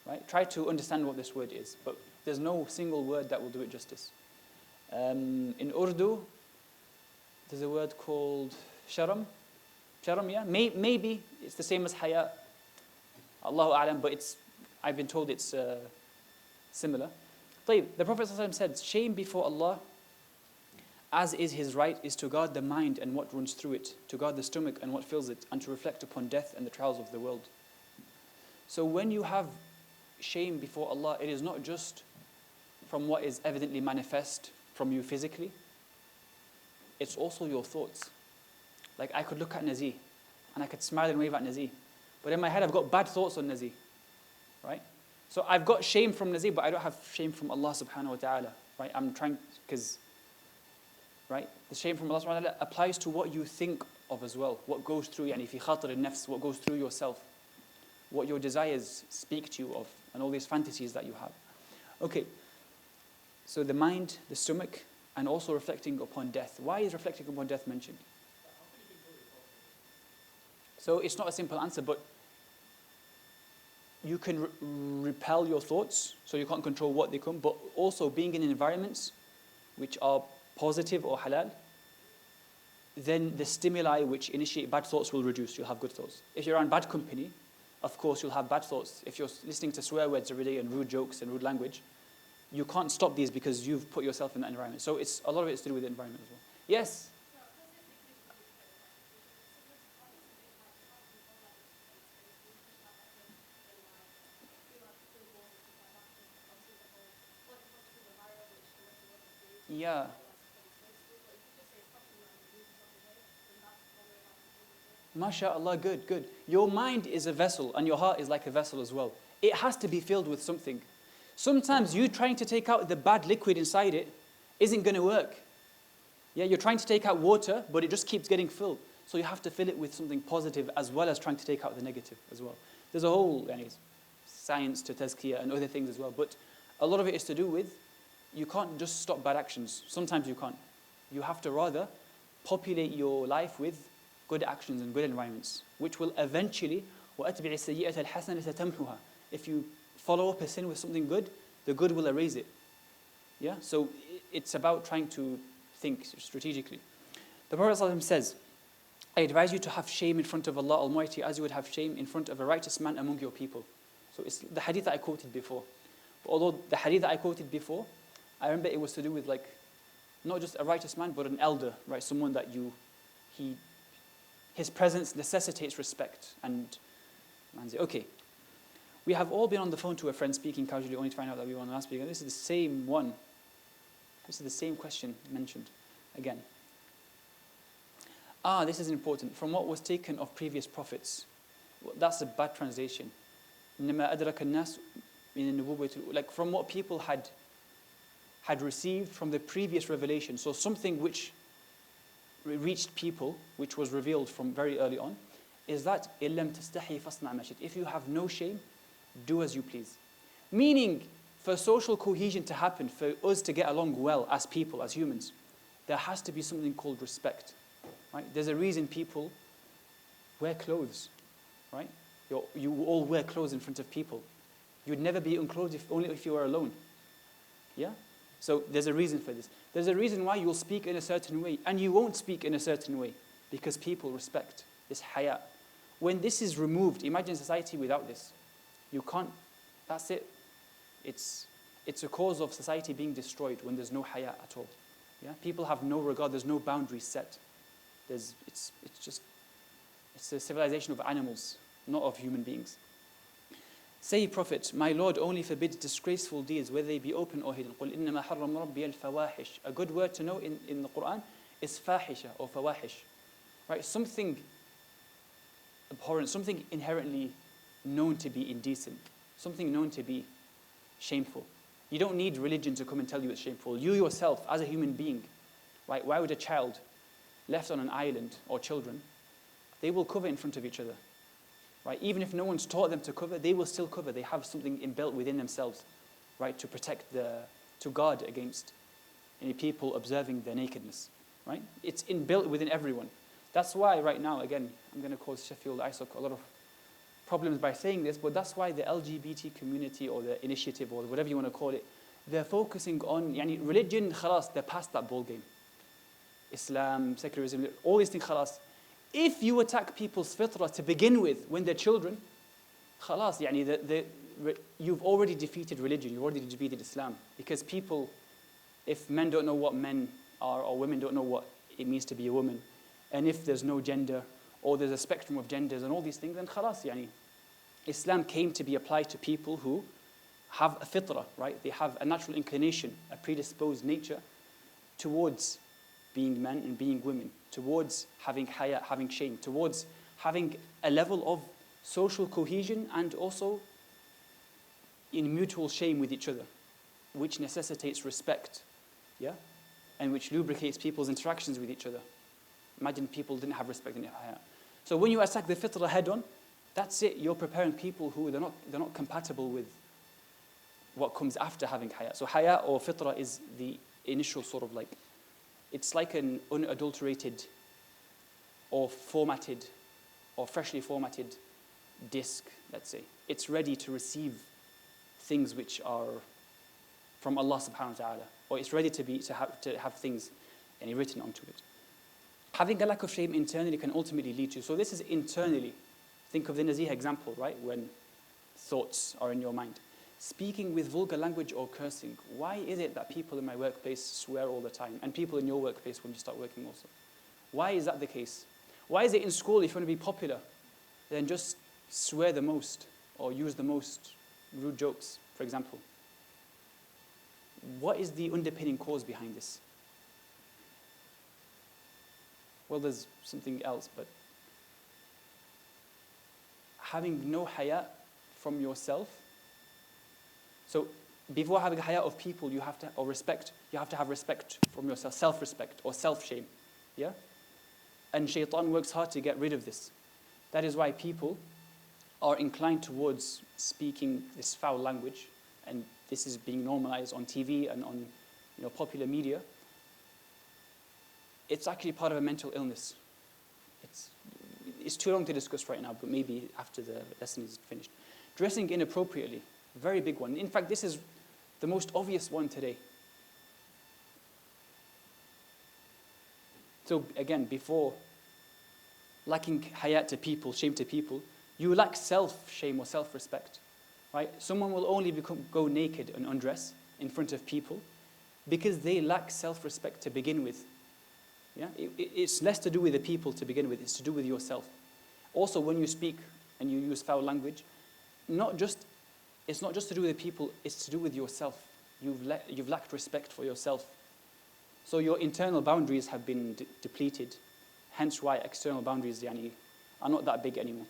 right? Try to understand what this word is. But there's no single word that will do it justice. In Urdu, there's a word called sharam. Sharam, yeah? Maybe it's the same as haya. Allahu a'lam, but I've been told it's similar. The Prophet ﷺ said, shame before Allah as is his right, is to guard the mind and what runs through it, to guard the stomach and what fills it, and to reflect upon death and the trials of the world. So when you have shame before Allah, it is not just from what is evidently manifest from you physically, it's also your thoughts. Like I could look at Nazi and I could smile and wave at Nazi, but in my head I've got bad thoughts on Nazi, right? So I've got shame from Nazi, but I don't have shame from Allah subhanahu wa ta'ala, right? I'm trying, because, right, the shame from Allah subhanahu wa ta'ala applies to what you think of as well, what goes through, yani fi khatir al-nafs, what goes through yourself, what your desires speak to you of, and all these fantasies that you have. Okay, so the mind, the stomach, and also reflecting upon death. Why is reflecting upon death mentioned? So it's not a simple answer, but you can repel your thoughts, so you can't control what they come, but also being in environments which are positive or halal, then the stimuli which initiate bad thoughts will reduce. You'll have good thoughts. If you're around bad company, of course you'll have bad thoughts. If you're listening to swear words every day and rude jokes and rude language, you can't stop these because you've put yourself in that environment. So a lot of it is to do with the environment as well. Yes? Yeah. MashaAllah, good, good. Your mind is a vessel and your heart is like a vessel as well. It has to be filled with something. Sometimes you trying to take out the bad liquid inside it isn't going to work. Yeah, you're trying to take out water, but it just keeps getting filled. So you have to fill it with something positive as well as trying to take out the negative as well. There's a whole science to Tazkiyah and other things as well. But a lot of it is to do with, you can't just stop bad actions. Sometimes you can't. You have to rather populate your life with good actions and good environments, which will eventually, وَأَتْبِعِ السَّيِّئَةَ الْحَسَنَةَ تَمْحُهَا. If you follow up a sin with something good, the good will erase it. Yeah? So it's about trying to think strategically. The Prophet ﷺ says, I advise you to have shame in front of Allah Almighty as you would have shame in front of a righteous man among your people. So it's the hadith that I quoted before. But although the hadith that I quoted before, I remember it was to do with not just a righteous man, but an elder, right? Someone that his presence necessitates respect. And man's okay. We have all been on the phone to a friend speaking casually only to find out that we were on the last speaker. This is the same one. This is the same question mentioned again. This is important. From what was taken of previous prophets. That's a bad translation. Like from what people had received from the previous revelation. So something which reached people, which was revealed from very early on, is that if you have no shame, do as you please. Meaning, for social cohesion to happen, for us to get along well as people, as humans, there has to be something called respect. Right? There's a reason people wear clothes. Right? You all wear clothes in front of people. You'd never be unclothed only if you were alone. Yeah? So there's a reason for this. There's a reason why you'll speak in a certain way and you won't speak in a certain way, because people respect this haya. When this is removed, imagine society without this. You can't, that's it. It's a cause of society being destroyed when there's no haya at all. Yeah? People have no regard, there's no boundaries set. It's a civilization of animals, not of human beings. Say, Prophet, my Lord only forbids disgraceful deeds, whether they be open or hidden. قُلْ إِنَّمَا حَرَّمَ رَبِّيَ الْفَوَاحِشِ. A good word to know in the Quran is fahisha or fawahish. Right? Something abhorrent, something inherently known to be indecent, something known to be shameful. You don't need religion to come and tell you it's shameful. You yourself, as a human being, right? Why would a child left on an island, or children, they will cover in front of each other. Right? Even if no one's taught them to cover, they will still cover. They have something inbuilt within themselves, right, to protect to guard against any people observing their nakedness. Right? It's inbuilt within everyone. That's why right now, again, I'm going to cause Sheffield ISOC a lot of problems by saying this, but that's why the LGBT community or the initiative or whatever you want to call it, they're focusing on religion. Khalas, they're past that ball game. Islam, secularism, all these things. Khalas. If you attack people's fitrah to begin with when they're children, khalas, you've already defeated religion, you've already defeated Islam. Because people, if men don't know what men are, or women don't know what it means to be a woman. And if there's no gender, or there's a spectrum of genders and all these things, then khalas, yani. Islam came to be applied to people who have a fitrah, right? They have a natural inclination, a predisposed nature towards being men and being women, towards having haya, having shame, towards having a level of social cohesion and also in mutual shame with each other, which necessitates respect, yeah? And which lubricates people's interactions with each other. Imagine people didn't have respect in haya. So when you attack the fitrah head on, that's it. You're preparing people who they're not compatible with what comes after having haya. So haya or fitrah is the initial sort of like, it's like an unadulterated or formatted or freshly formatted disc, let's say. It's ready to receive things which are from Allah subhanahu wa ta'ala, or it's ready to have things written onto it. Having a lack of shame internally can ultimately lead to, so this is internally. Think of the Nazih example, right? When thoughts are in your mind. Speaking with vulgar language or cursing. Why is it that people in my workplace swear all the time? And people in your workplace when you start working also. Why is that the case? Why is it in school, if you want to be popular, then just swear the most or use the most rude jokes, for example? What is the underpinning cause behind this? Well, there's something else, but having no haya from yourself. So before having haya of people, you have to have respect from yourself, self-respect or self-shame. Yeah? And shaitan works hard to get rid of this. That is why people are inclined towards speaking this foul language, and this is being normalized on TV and on popular media. It's actually part of a mental illness. It's too long to discuss right now, but maybe after the lesson is finished. Dressing inappropriately, very big one. In fact, this is the most obvious one today. So again, before lacking hayat to people, shame to people, you lack self-shame or self-respect, right? Someone will only go naked and undress in front of people because they lack self-respect to begin with. Yeah? It's less to do with the people to begin with, it's to do with yourself. Also, when you speak and you use foul language, it's not just to do with the people, it's to do with yourself. You've lacked respect for yourself. So your internal boundaries have been depleted, hence why external boundaries are not that big anymore.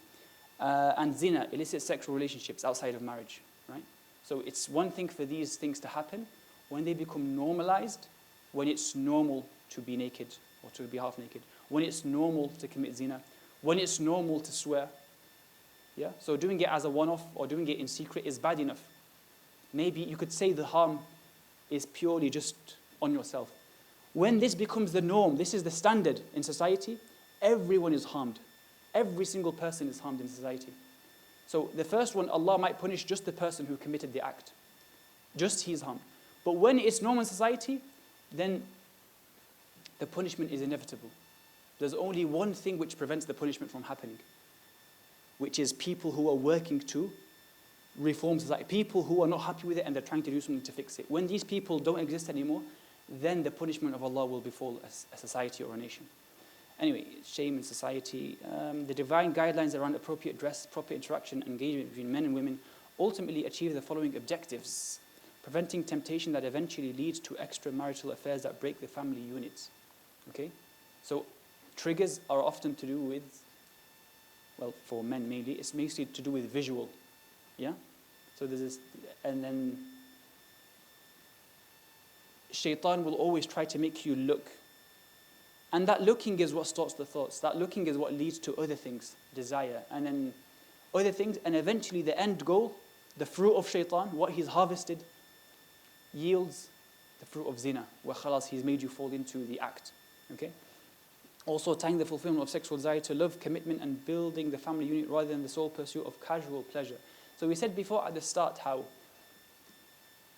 And zina, illicit sexual relationships outside of marriage, right? So it's one thing for these things to happen when they become normalized, when it's normal to be naked or to be half naked, when it's normal to commit zina, when it's normal to swear. Yeah? So doing it as a one-off or doing it in secret is bad enough. Maybe you could say the harm is purely just on yourself. When this becomes the norm, this is the standard in society, everyone is harmed. Every single person is harmed in society. So the first one, Allah might punish just the person who committed the act. Just he is harmed. But when it's normal in society, then the punishment is inevitable. There's only one thing which prevents the punishment from happening, which is people who are working to reform society, people who are not happy with it and they're trying to do something to fix it. When these people don't exist anymore, then the punishment of Allah will befall a society or a nation. Anyway, shame in society. The divine guidelines around appropriate dress, proper interaction, engagement between men and women ultimately achieve the following objectives: preventing temptation that eventually leads to extramarital affairs that break the family units. Okay? So triggers are often to do with, well, for men mainly, it's mostly to do with visual. Yeah? So there's this, and then shaitan will always try to make you look. And that looking is what starts the thoughts. That looking is what leads to other things, desire, and then other things, and eventually the end goal, the fruit of shaitan, what he's harvested, yields the fruit of zina, where khalas, he's made you fall into the act. Okay? Also tying the fulfillment of sexual desire to love, commitment, and building the family unit rather than the sole pursuit of casual pleasure. So we said before at the start how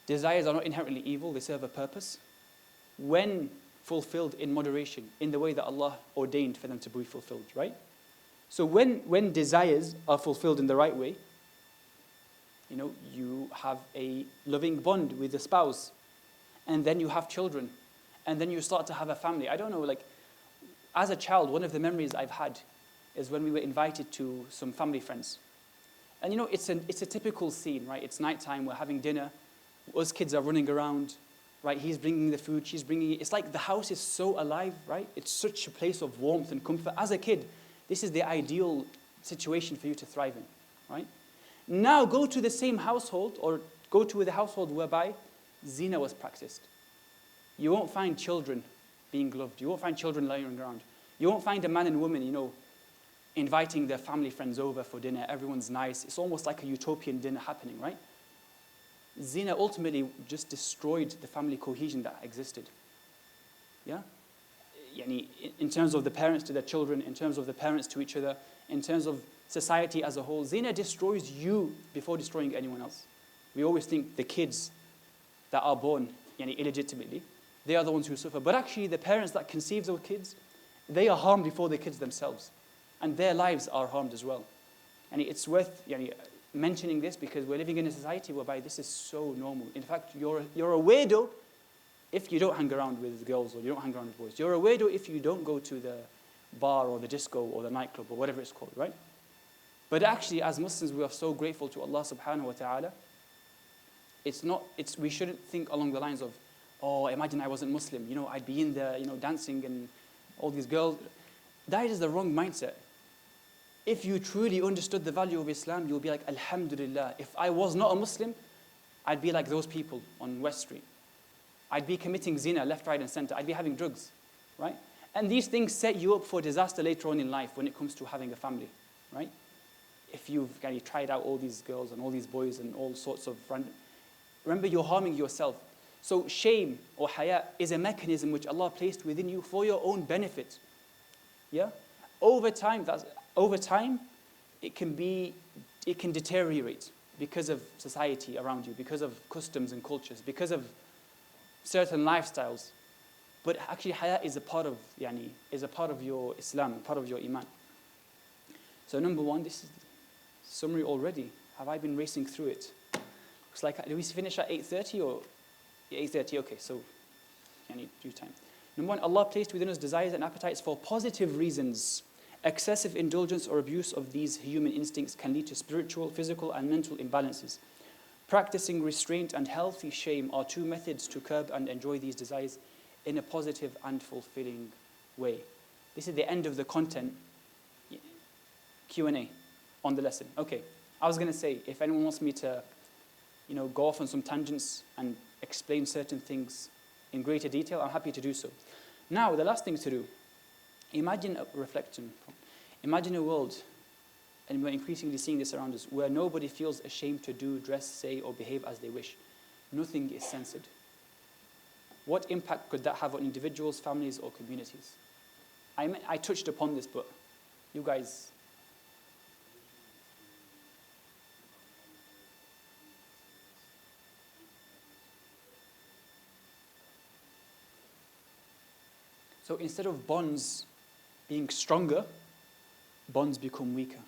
desires are not inherently evil, they serve a purpose. When fulfilled in moderation, in the way that Allah ordained for them to be fulfilled, right? So when desires are fulfilled in the right way, you have a loving bond with the spouse, and then you have children, and then you start to have a family. I don't know, like, as a child, one of the memories I've had is when we were invited to some family friends. And you know, it's a typical scene, right? It's nighttime, we're having dinner, us kids are running around, right? He's bringing the food, she's bringing it. It's like the house is so alive, right? It's such a place of warmth and comfort. As a kid, this is the ideal situation for you to thrive in, right? Now go to the same household, or go to the household whereby zina was practiced. You won't find children being loved. You won't find children lying around. You won't find a man and woman, you know, inviting their family friends over for dinner. Everyone's nice. It's almost like a utopian dinner happening, right? Zina ultimately just destroyed the family cohesion that existed. Yeah? In terms of the parents to their children, in terms of the parents to each other, in terms of society as a whole, zina destroys you before destroying anyone else. We always think the kids that are born illegitimately, they are the ones who suffer. But actually, the parents that conceive those kids, they are harmed before the kids themselves. And their lives are harmed as well. And it's worth mentioning this because we're living in a society whereby this is so normal. In fact, you're a weirdo if you don't hang around with girls or you don't hang around with boys. You're a weirdo if you don't go to the bar or the disco or the nightclub or whatever it's called, right? But actually, as Muslims, we are so grateful to Allah subhanahu wa ta'ala. We shouldn't think along the lines of, oh, imagine I wasn't Muslim. You know, I'd be in there, dancing and all these girls. That is the wrong mindset. If you truly understood the value of Islam, you'll be like, Alhamdulillah. If I was not a Muslim, I'd be like those people on West Street. I'd be committing zina left, right, and center. I'd be having drugs, right? And these things set you up for disaster later on in life when it comes to having a family, right? If you've tried out all these girls and all these boys and all sorts of random... Remember, you're harming yourself. So shame or haya is a mechanism which Allah placed within you for your own benefit. Yeah? Over time, it can deteriorate because of society around you, because of customs and cultures, because of certain lifestyles. But actually, haya is a part of your Islam, part of your iman. So number one, this is the summary already. Have I been racing through it? Looks like, did we finish at 8:30 or 8:30? Okay, so I need due time. Number one, Allah placed within us desires and appetites for positive reasons. Excessive indulgence or abuse of these human instincts can lead to spiritual, physical, and mental imbalances. Practicing restraint and healthy shame are two methods to curb and enjoy these desires in a positive and fulfilling way. This is the end of the content. Q&A on the lesson. Okay, I was going to say, if anyone wants me to, go off on some tangents and explain certain things in greater detail, I'm happy to do so. Now, the last thing to do, imagine a reflection. Imagine a world, and we're increasingly seeing this around us, where nobody feels ashamed to do, dress, say, or behave as they wish. Nothing is censored. What impact could that have on individuals, families, or communities? I touched upon this, but you guys... So instead of bonds being stronger, bonds become weaker.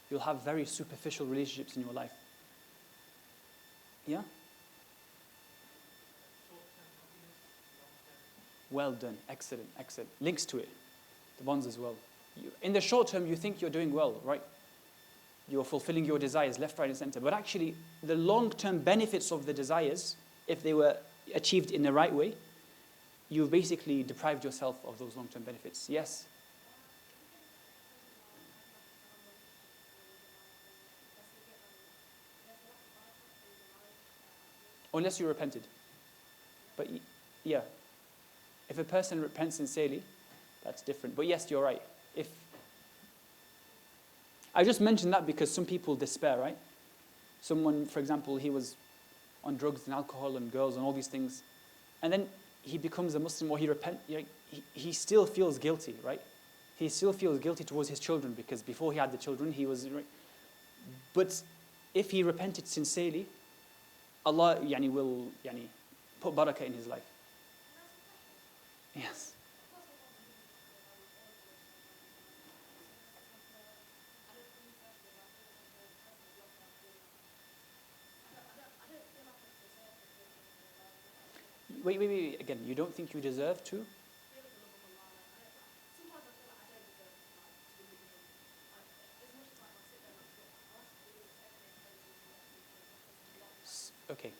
You'll have very superficial relationships in your life. Yeah? Well done. Excellent, excellent. Links to it. The bonds as well. In the short term, you think you're doing well, right? You're fulfilling your desires left, right, and center. But actually, the long-term benefits of the desires, if they were achieved in the right way, you've basically deprived yourself of those long-term benefits. Yes? Unless you repented. But yeah, if a person repents sincerely, that's different. But yes, you're right. I just mentioned that because some people despair, right? Someone, for example, he was on drugs and alcohol and girls and all these things, and then he becomes a Muslim or he repents, he still feels guilty, right? He still feels guilty towards his children because before he had the children, he was... But if he repented sincerely, Allah will put barakah in his life. Yes. Wait. Again, you don't think you deserve to? Okay.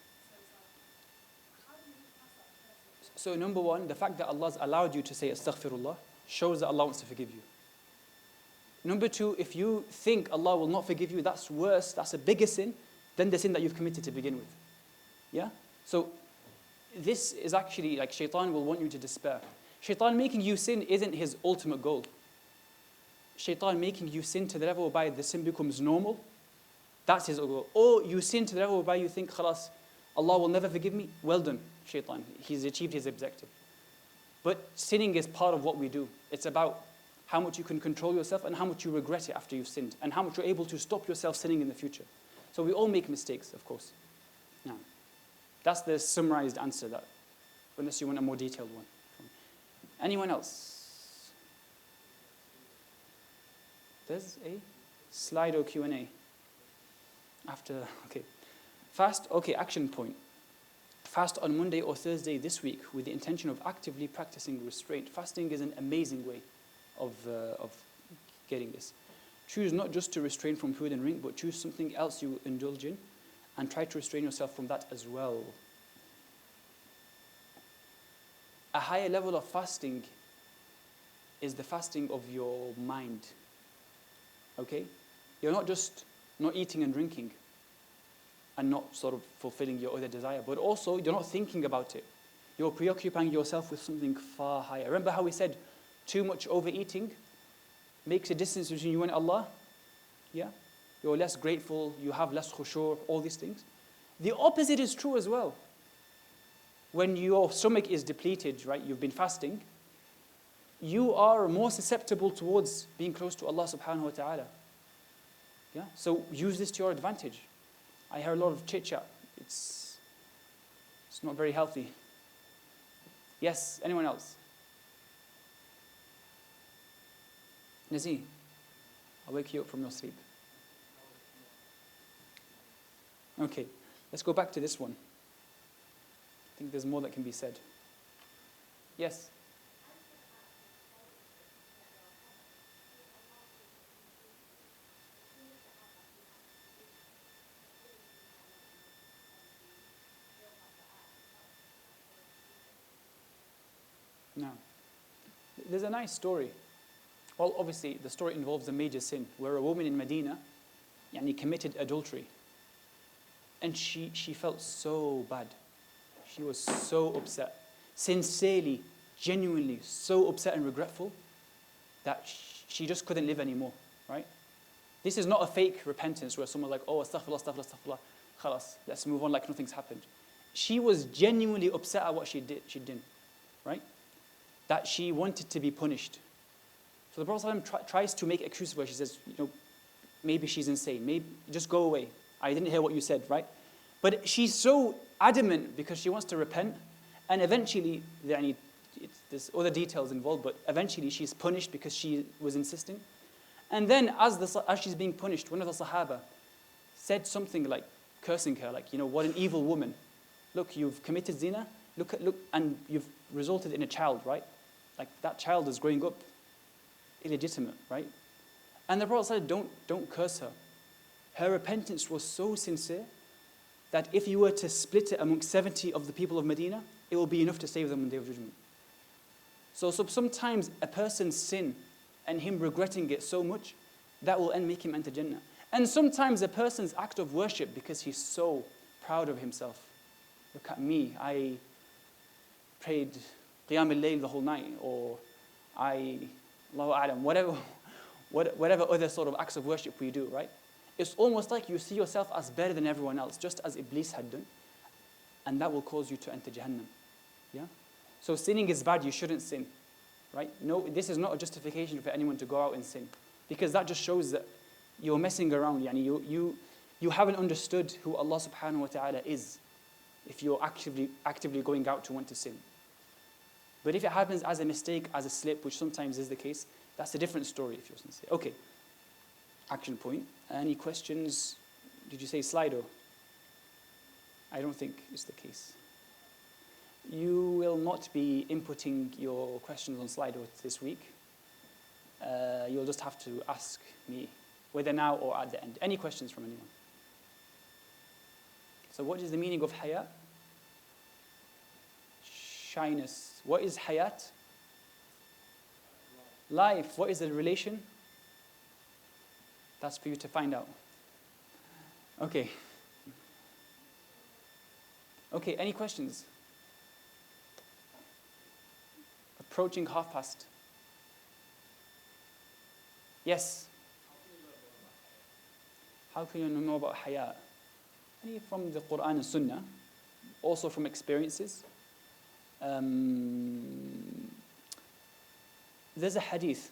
So number one, the fact that Allah's allowed you to say astaghfirullah shows that Allah wants to forgive you. Number two, if you think Allah will not forgive you, that's worse, that's a bigger sin than the sin that you've committed to begin with. Yeah? So this is actually like shaitan will want you to despair. Shaitan making you sin isn't his ultimate goal. Shaitan making you sin to the level whereby the sin becomes normal, that's his goal. Or you sin to the level whereby you think, khalas, Allah will never forgive me. Well done, shaitan. He's achieved his objective. But sinning is part of what we do. It's about how much you can control yourself and how much you regret it after you've sinned and how much you're able to stop yourself sinning in the future. So we all make mistakes, of course. Now, that's the summarized answer, that, unless you want a more detailed one. Anyone else? There's a Slido Q&A. After, okay. Fast, okay, action point. Fast on Monday or Thursday this week with the intention of actively practicing restraint. Fasting is an amazing way of getting this. Choose not just to restrain from food and drink, but choose something else you indulge in and try to restrain yourself from that as well. A higher level of fasting is the fasting of your mind. Okay? You're not just not eating and drinking and not sort of fulfilling your other desire, but also you're not thinking about it. You're preoccupying yourself with something far higher. Remember how we said too much overeating makes a distance between you and Allah? Yeah? You're less grateful, you have less khushu', all these things. The opposite is true as well. When your stomach is depleted, right, you've been fasting, you are more susceptible towards being close to Allah subhanahu wa ta'ala. Yeah? So use this to your advantage. I hear a lot of chit-chat. It's not very healthy. Yes, anyone else? Nazee, I'll wake you up from your sleep. Okay, let's go back to this one. I think there's more that can be said. Yes? No. There's a nice story. Well, obviously, the story involves a major sin where a woman in Medina committed adultery. And she felt so bad. She was so upset. Sincerely, genuinely, so upset and regretful that she just couldn't live anymore, right? This is not a fake repentance where someone's like, oh, astaghfirullah, astaghfirullah, astaghfirullah, khalas, let's move on like nothing's happened. She was genuinely upset at what she did, right? That she wanted to be punished. So the Prophet ﷺ tries to make excuses where she says, maybe she's insane, maybe just go away. I didn't hear what you said, right? But she's so adamant because she wants to repent, and eventually, there's other details involved, but eventually she's punished because she was insisting. And then as she's being punished, one of the Sahaba said something like, cursing her, like, what an evil woman. Look, you've committed zina, look, and you've resulted in a child, right? Like, that child is growing up illegitimate, right? And the Prophet said, don't curse her. Her repentance was so sincere that if you were to split it amongst 70 of the people of Medina, it will be enough to save them on the Day of Judgment. So sometimes a person's sin and him regretting it so much, that will make him enter Jannah. And sometimes a person's act of worship because he's so proud of himself. Look at me, I prayed Qiyam al-Layl the whole night, or Allahu A'lam, whatever other sort of acts of worship we do, right? It's almost like you see yourself as better than everyone else, just as Iblis had done, and that will cause you to enter Jahannam. Yeah? So sinning is bad, you shouldn't sin, right? No, this is not a justification for anyone to go out and sin, because that just shows that you're messing around. You haven't understood who Allah subhanahu wa ta'ala is if you're actively going out to want to sin. But if it happens as a mistake, as a slip, which sometimes is the case, that's a different story if you're sincere. Okay, action point. Any questions? Did you say Slido? I don't think it's the case. You will not be inputting your questions on Slido this week. You'll just have to ask me, whether now or at the end. Any questions from anyone? So what is the meaning of haya? Shyness. What is hayat? Life. What is the relation? That's for you to find out. Okay. Okay, any questions? Approaching past. Yes. How can you know more about haya? From the Quran and Sunnah, also from experiences. There's a hadith.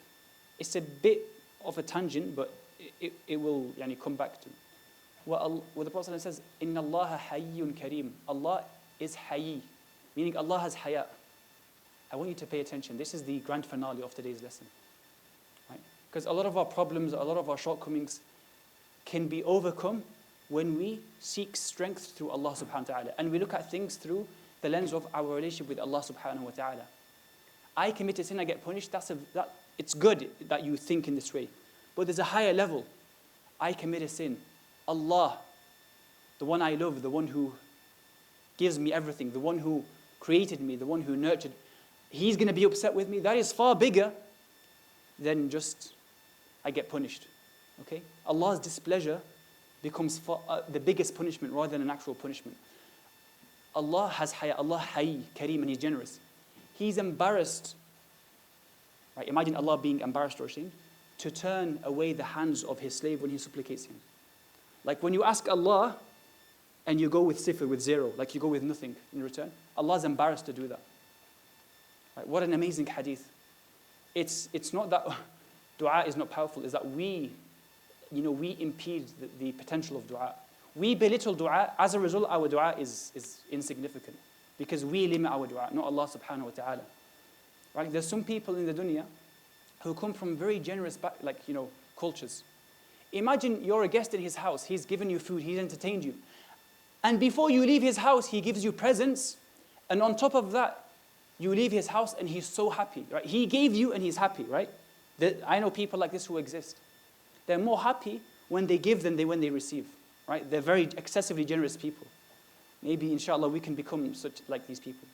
It's a bit of a tangent, but it will come back to what the Prophet says, Inna Allah hayyun kareem. Allah is hayy, meaning Allah has haya. I want you to pay attention. This is the grand finale of today's lesson. Right? Because a lot of our problems, a lot of our shortcomings can be overcome when we seek strength through Allah subhanahu wa ta'ala. And we look at things through the lens of our relationship with Allah subhanahu wa ta'ala. I commit a sin, I get punished. It's good that you think in this way. But there's a higher level. I commit a sin. Allah, the one I love, the one who gives me everything, the one who created me, the one who nurtured, He's going to be upset with me. That is far bigger than just I get punished. Okay? Allah's displeasure becomes the biggest punishment rather than an actual punishment. Allah has haya. Allah hayy, kareem, and He's generous. He's embarrassed. Right? Imagine Allah being embarrassed or ashamed to turn away the hands of His slave when he supplicates Him. Like when you ask Allah and you go with sifr, with zero, like you go with nothing in return, Allah's embarrassed to do that. Right? What an amazing hadith. It's not that dua is not powerful, it's that we impede the potential of dua. We belittle dua. As a result, our dua is insignificant because we limit our dua, not Allah subhanahu wa ta'ala. Right? There's some people in the dunya who come from very generous cultures. Imagine you're a guest in his house. He's given you food. He's entertained you. And before you leave his house, he gives you presents. And on top of that, you leave his house and he's so happy. Right? He gave you and he's happy, right? I know people like this who exist. They're more happy when they give than when they receive. Right? They're very excessively generous people. Maybe, inshallah, we can become such like these people.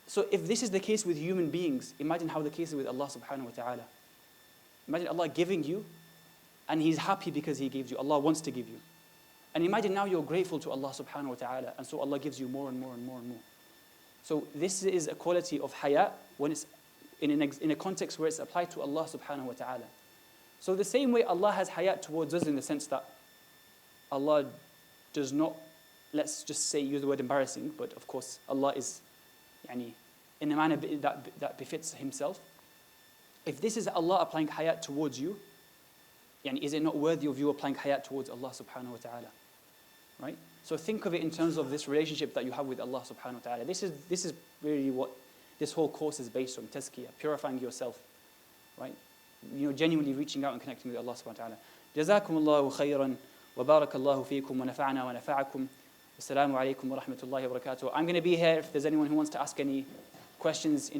So if this is the case with human beings, imagine how the case is with Allah subhanahu wa ta'ala. Imagine Allah giving you, and He's happy because He gives you. Allah wants to give you. And imagine now you're grateful to Allah subhanahu wa ta'ala, and so Allah gives you more and more and more and more. So this is a quality of haya when it's in a context where it's applied to Allah subhanahu wa ta'ala. So the same way Allah has haya towards us in the sense that Allah does not, let's just say, use the word embarrassing, but of course Allah is in a manner that befits Himself. If this is Allah applying hayat towards you, is it not worthy of you applying hayat towards Allah subhanahu wa ta'ala? Right? So think of it in terms of this relationship that you have with Allah subhanahu wa ta'ala. This is really what this whole course is based on, tazkiyah, purifying yourself. Right? Genuinely reaching out and connecting with Allah subhanahu wa ta'ala. Jazakumullahu khayran wa barakallahu feekum wa nafa'ana wa nafa'akum. Assalamu alaikum wa rahmatullahi wa barakatuh. I'm going to be here if there's anyone who wants to ask any questions.